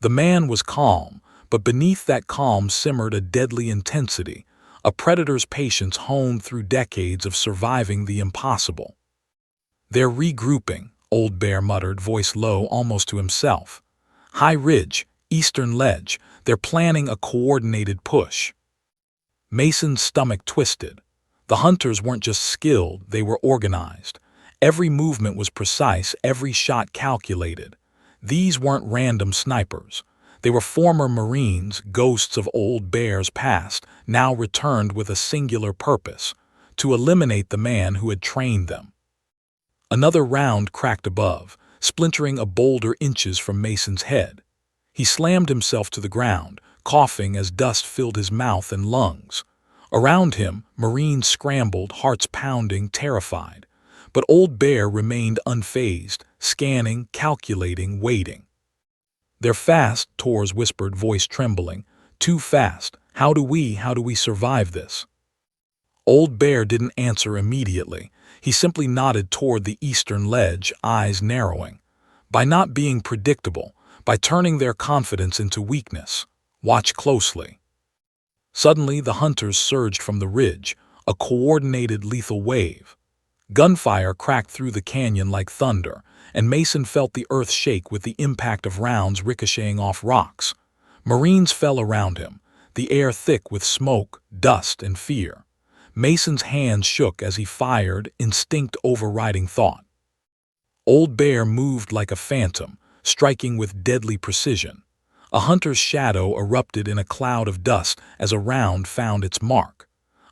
The man was calm, but beneath that calm simmered a deadly intensity, a predator's patience honed through decades of surviving the impossible. "They're regrouping," Old Bear muttered, voice low, almost to himself. "High ridge, eastern ledge, they're planning a coordinated push." Mason's stomach twisted. The hunters weren't just skilled, they were organized. Every movement was precise, every shot calculated. These weren't random snipers. They were former Marines, ghosts of Old Bear's past, now returned with a singular purpose: to eliminate the man who had trained them. Another round cracked above, splintering a boulder inches from Mason's head. He slammed himself to the ground, coughing as dust filled his mouth and lungs. Around him, Marines scrambled, hearts pounding, terrified. But Old Bear remained unfazed, scanning, calculating, waiting. "They're fast," Tor's whispered, voice trembling. "Too fast. How do we survive this?" Old Bear didn't answer immediately. He simply nodded toward the eastern ledge, eyes narrowing. By not being predictable, by turning their confidence into weakness. Watch closely. Suddenly, the hunters surged from the ridge, a coordinated lethal wave. Gunfire cracked through the canyon like thunder, and Mason felt the earth shake with the impact of rounds ricocheting off rocks. Marines fell around him, the air thick with smoke, dust, and fear. Mason's hands shook as he fired, instinct overriding thought. Old Bear moved like a phantom, striking with deadly precision. A hunter's shadow erupted in a cloud of dust as a round found its mark.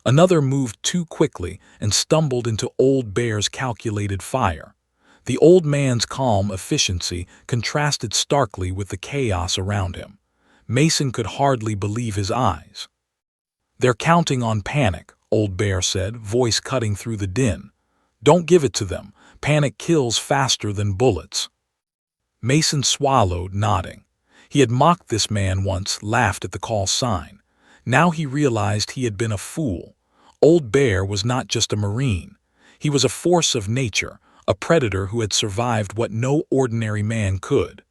Another moved too quickly and stumbled into Old Bear's calculated fire. The old man's calm efficiency contrasted starkly with the chaos around him. Mason could hardly believe his eyes. "They're counting on panic," Old Bear said, voice cutting through the din. "Don't give it to them. Panic kills faster than bullets." Mason swallowed, nodding. He had mocked this man once, laughed at the call sign. Now he realized he had been a fool. Old Bear was not just a Marine. He was a force of nature, a predator who had survived what no ordinary man could.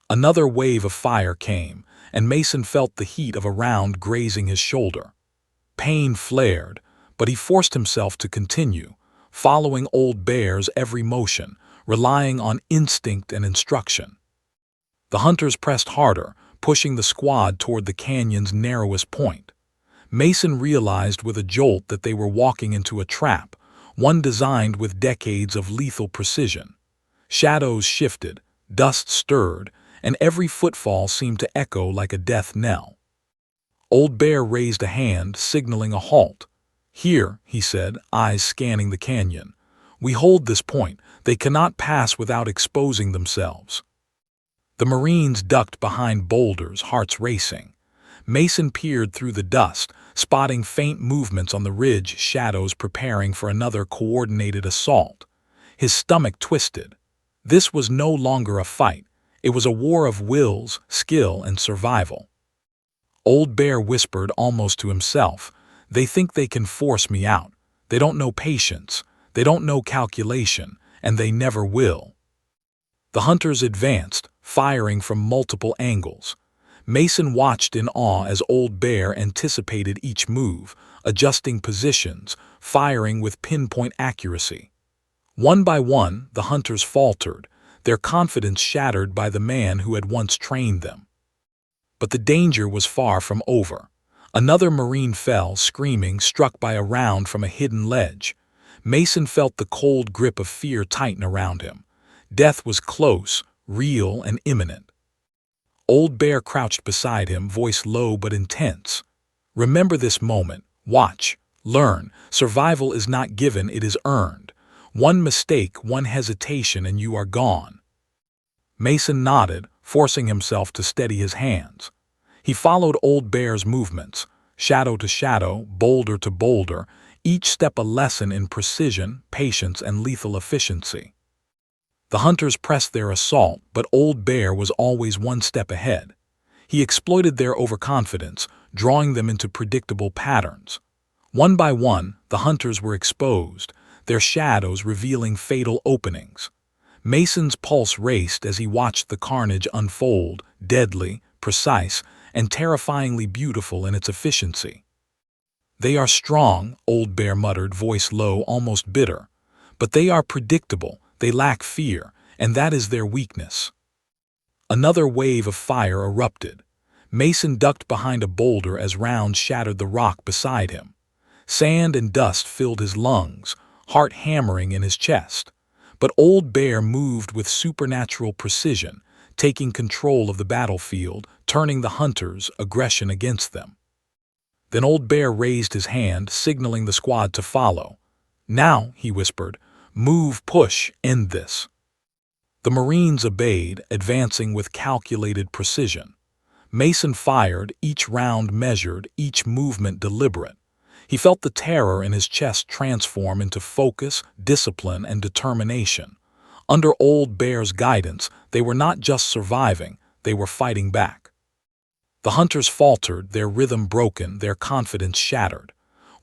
Another wave of fire came, and Mason felt the heat of a round grazing his shoulder. Pain flared, but he forced himself to continue, following Old Bear's every motion, relying on instinct and instruction. The hunters pressed harder, pushing the squad toward the canyon's narrowest point. Mason realized with a jolt that they were walking into a trap, one designed with decades of lethal precision. Shadows shifted, dust stirred, and every footfall seemed to echo like a death knell. Old Bear raised a hand, signaling a halt. "Here," he said, eyes scanning the canyon. "We hold this point. They cannot pass without exposing themselves." The Marines ducked behind boulders, hearts racing. Mason peered through the dust, spotting faint movements on the ridge, shadows preparing for another coordinated assault. His stomach twisted. This was no longer a fight. It was a war of wills, skill, and survival. Old Bear whispered almost to himself, "They think they can force me out. They don't know patience. They don't know calculation, and they never will." The hunters advanced, firing from multiple angles. Mason watched in awe as Old Bear anticipated each move, adjusting positions, firing with pinpoint accuracy. One by one, the hunters faltered, their confidence shattered by the man who had once trained them. But the danger was far from over. Another Marine fell, screaming, struck by a round from a hidden ledge. Mason felt the cold grip of fear tighten around him. Death was close, real, and imminent. Old Bear crouched beside him, voice low but intense. "Remember this moment. Watch. Learn. Survival is not given, it is earned. One mistake, one hesitation, and you are gone." Mason nodded, forcing himself to steady his hands. He followed Old Bear's movements, shadow to shadow, boulder to boulder, each step a lesson in precision, patience, and lethal efficiency. The hunters pressed their assault, but Old Bear was always one step ahead. He exploited their overconfidence, drawing them into predictable patterns. One by one, the hunters were exposed, their shadows revealing fatal openings. Mason's pulse raced as he watched the carnage unfold, deadly, precise, and terrifyingly beautiful in its efficiency. "They are strong," Old Bear muttered, voice low, almost bitter. "But they are predictable, they lack fear, and that is their weakness." Another wave of fire erupted. Mason ducked behind a boulder as rounds shattered the rock beside him. Sand and dust filled his lungs, heart hammering in his chest. But Old Bear moved with supernatural precision, taking control of the battlefield, turning the hunters' aggression against them. Then Old Bear raised his hand, signaling the squad to follow. "Now," he whispered, "move, push, end this." The Marines obeyed, advancing with calculated precision. Mason fired, each round measured, each movement deliberate. He felt the terror in his chest transform into focus, discipline, and determination. Under Old Bear's guidance, they were not just surviving, they were fighting back. The hunters faltered, their rhythm broken, their confidence shattered.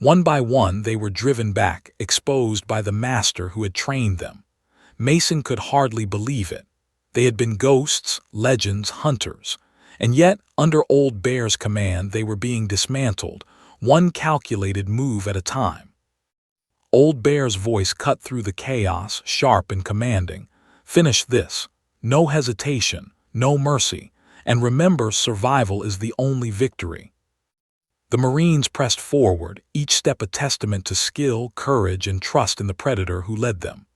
One by one they were driven back, exposed by the master who had trained them. Mason could hardly believe it. They had been ghosts, legends, hunters. And yet, under Old Bear's command, they were being dismantled, one calculated move at a time. Old Bear's voice cut through the chaos, sharp and commanding. Finish this. No hesitation, no mercy. And remember, survival is the only victory. The Marines pressed forward, each step a testament to skill, courage, and trust in the predator who led them.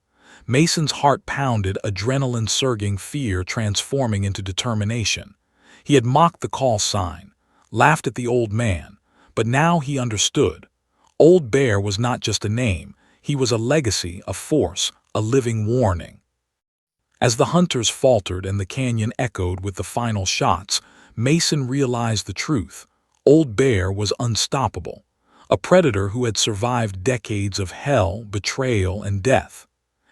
Mason's heart pounded, adrenaline surging, fear transforming into determination. He had mocked the call sign, laughed at the old man, but now he understood. Old Bear was not just a name, he was a legacy, a force, a living warning. As the hunters faltered and the canyon echoed with the final shots, Mason realized the truth. Old Bear was unstoppable, a predator who had survived decades of hell, betrayal, and death.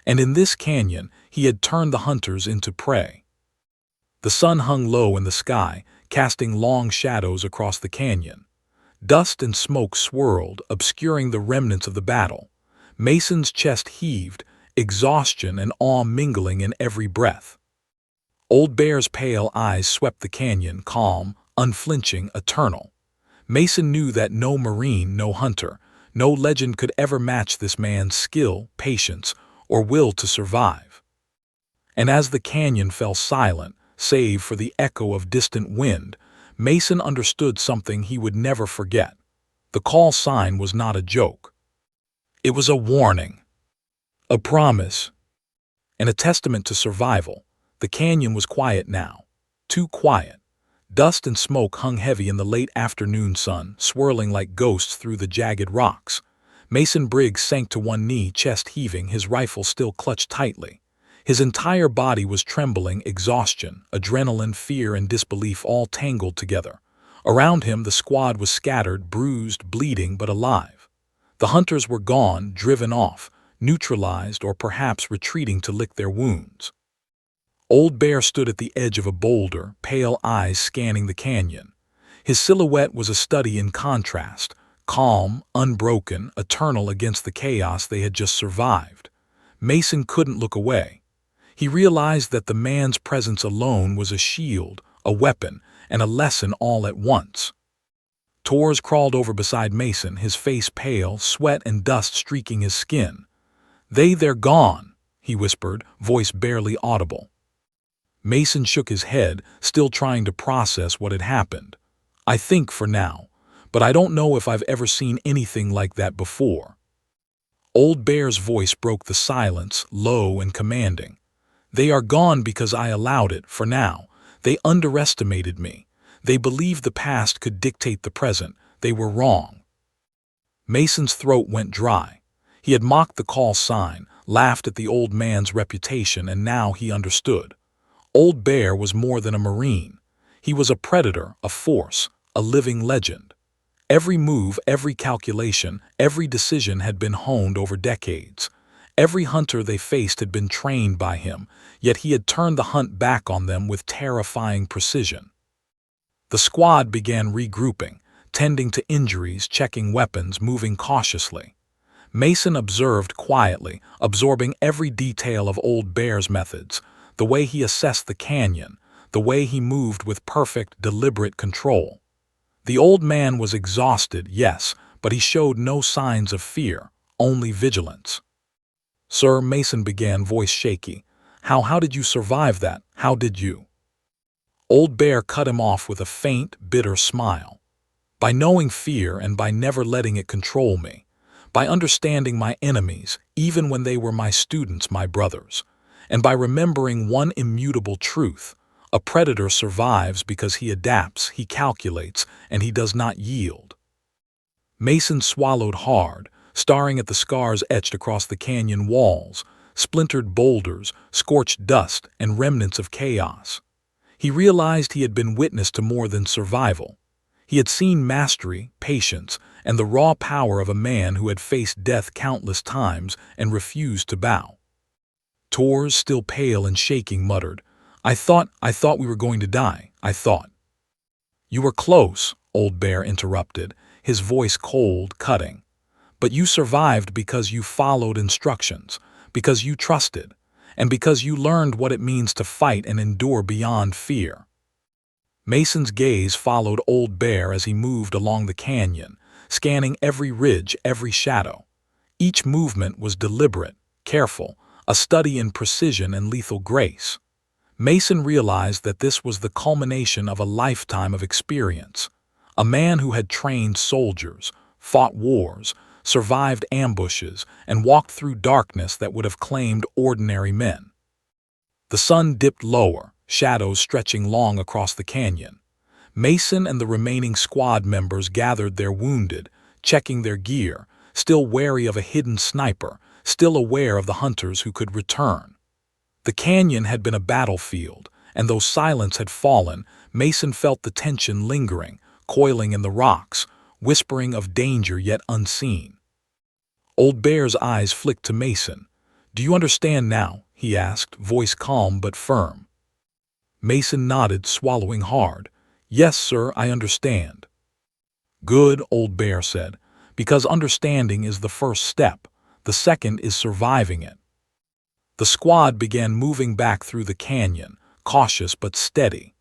And in this canyon, he had turned the hunters into prey. The sun hung low in the sky, casting long shadows across the canyon. Dust and smoke swirled, obscuring the remnants of the battle. Mason's chest heaved, exhaustion and awe mingling in every breath. Old Bear's pale eyes swept the canyon, calm, unflinching, eternal. Mason knew that no Marine, no hunter, no legend could ever match this man's skill, patience, or will to survive. And as the canyon fell silent, save for the echo of distant wind, Mason understood something he would never forget. The call sign was not a joke. It was a warning, a promise, and a testament to survival. The canyon was quiet now, too quiet. Dust and smoke hung heavy in the late afternoon sun, swirling like ghosts through the jagged rocks. Mason Briggs sank to one knee, chest heaving, his rifle still clutched tightly. His entire body was trembling, exhaustion, adrenaline, fear, and disbelief all tangled together. Around him, the squad was scattered, bruised, bleeding, but alive. The hunters were gone, driven off, neutralized, or perhaps retreating to lick their wounds. Old Bear stood at the edge of a boulder, pale eyes scanning the canyon. His silhouette was a study in contrast, calm, unbroken, eternal against the chaos they had just survived. Mason couldn't look away. He realized that the man's presence alone was a shield, a weapon, and a lesson all at once. Torres crawled over beside Mason, his face pale, sweat and dust streaking his skin. They're gone," he whispered, voice barely audible. Mason shook his head, still trying to process what had happened. "I think for now, but I don't know if I've ever seen anything like that before." Old Bear's voice broke the silence, low and commanding. "They are gone because I allowed it, for now. They underestimated me. They believed the past could dictate the present. They were wrong." Mason's throat went dry. He had mocked the call sign, laughed at the old man's reputation, and now he understood. Old Bear was more than a Marine. He was a predator, a force, a living legend. Every move, every calculation, every decision had been honed over decades. Every hunter they faced had been trained by him, yet he had turned the hunt back on them with terrifying precision. The squad began regrouping, tending to injuries, checking weapons, moving cautiously. Mason observed quietly, absorbing every detail of Old Bear's methods, the way he assessed the canyon, the way he moved with perfect, deliberate control. The old man was exhausted, yes, but he showed no signs of fear, only vigilance. "Sir," Mason began, voice shaky, how did you survive that? How did you?" Old Bear cut him off with a faint, bitter smile. "By knowing fear and by never letting it control me. By understanding my enemies, even when they were my students, my brothers. And by remembering one immutable truth. A predator survives because he adapts, he calculates, and he does not yield." Mason swallowed hard, staring at the scars etched across the canyon walls, splintered boulders, scorched dust, and remnants of chaos. He realized he had been witness to more than survival. He had seen mastery, patience, and the raw power of a man who had faced death countless times and refused to bow. Torres, still pale and shaking, muttered, I thought we were going to die, I thought." "You were close," Old Bear interrupted, his voice cold, cutting. But you survived because you followed instructions, because you trusted, and because you learned what it means to fight and endure beyond fear. Mason's gaze followed Old Bear as he moved along the canyon, scanning every ridge, every shadow. Each movement was deliberate, careful, a study in precision and lethal grace. Mason realized that this was the culmination of a lifetime of experience. A man who had trained soldiers, fought wars, survived ambushes, and walked through darkness that would have claimed ordinary men. The sun dipped lower, shadows stretching long across the canyon. Mason and the remaining squad members gathered their wounded, checking their gear, still wary of a hidden sniper, still aware of the hunters who could return. The canyon had been a battlefield, and though silence had fallen, Mason felt the tension lingering, coiling in the rocks, whispering of danger yet unseen. Old Bear's eyes flicked to Mason. "Do you understand now?" he asked, voice calm but firm. Mason nodded, swallowing hard. "Yes, sir, I understand." "Good," Old Bear said, "because understanding is the first step. The second is surviving it." The squad began moving back through the canyon, cautious but steady.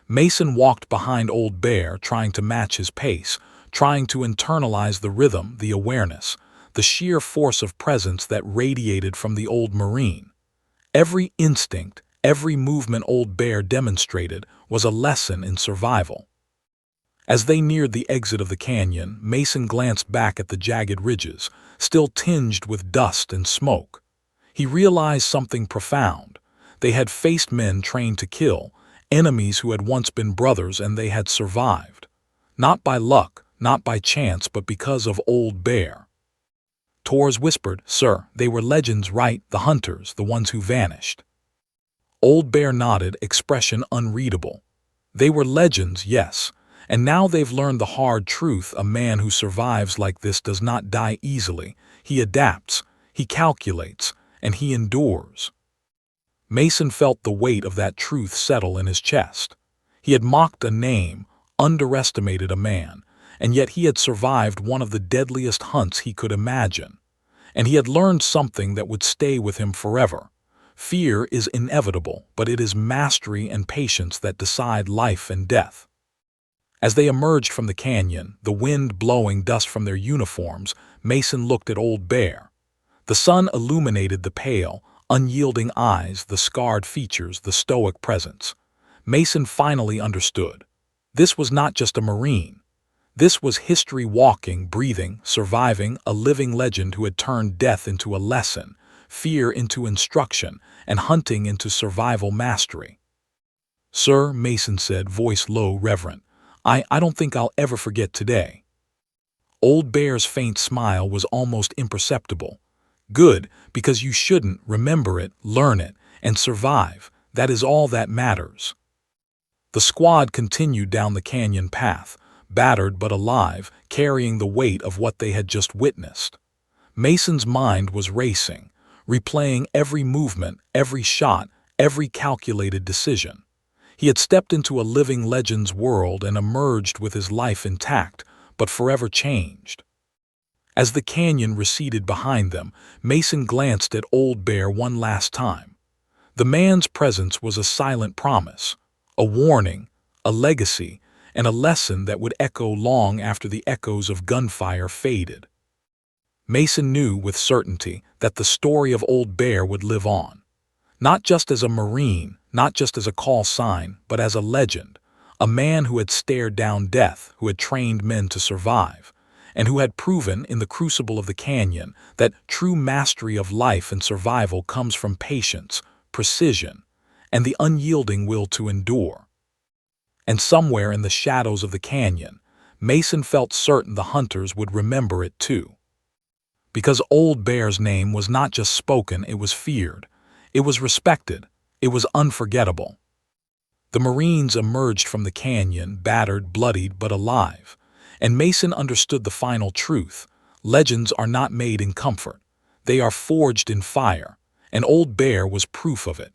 Mason walked behind Old Bear, trying to match his pace, trying to internalize the rhythm, the awareness, the sheer force of presence that radiated from the old Marine. Every instinct, every movement Old Bear demonstrated was a lesson in survival. As they neared the exit of the canyon, Mason glanced back at the jagged ridges, still tinged with dust and smoke. He realized something profound. They had faced men trained to kill, enemies who had once been brothers, and they had survived. Not by luck, not by chance, but because of Old Bear. Torres whispered, "Sir, they were legends, right? The hunters, the ones who vanished." Old Bear nodded, expression unreadable. "They were legends, yes, and now they've learned the hard truth. A man who survives like this does not die easily. He adapts, he calculates, and he endures." Mason felt the weight of that truth settle in his chest. He had mocked a name, underestimated a man, and yet he had survived one of the deadliest hunts he could imagine. And he had learned something that would stay with him forever. Fear is inevitable, but it is mastery and patience that decide life and death. As they emerged from the canyon, the wind blowing dust from their uniforms, Mason looked at Old Bear. The sun illuminated the pale, unyielding eyes, the scarred features, the stoic presence. Mason finally understood. This was not just a Marine. This was history walking, breathing, surviving, a living legend who had turned death into a lesson, fear into instruction, and hunting into survival mastery. "Sir," Mason said, voice low, reverent, I don't think I'll ever forget today." Old Bear's faint smile was almost imperceptible. "Good, because you shouldn't. Remember it, learn it, and survive. That is all that matters." The squad continued down the canyon path, battered but alive, carrying the weight of what they had just witnessed. Mason's mind was racing, replaying every movement, every shot, every calculated decision. He had stepped into a living legend's world and emerged with his life intact, but forever changed. As the canyon receded behind them, Mason glanced at Old Bear one last time. The man's presence was a silent promise, a warning, a legacy, and a lesson that would echo long after the echoes of gunfire faded. Mason knew with certainty that the story of Old Bear would live on. Not just as a Marine, not just as a call sign, but as a legend, a man who had stared down death, who had trained men to survive, and who had proven in the crucible of the canyon that true mastery of life and survival comes from patience, precision, and the unyielding will to endure. And somewhere in the shadows of the canyon, Mason felt certain the hunters would remember it too. Because Old Bear's name was not just spoken, it was feared. It was respected. It was unforgettable. The Marines emerged from the canyon, battered, bloodied, but alive. And Mason understood the final truth. Legends are not made in comfort. They are forged in fire. And Old Bear was proof of it.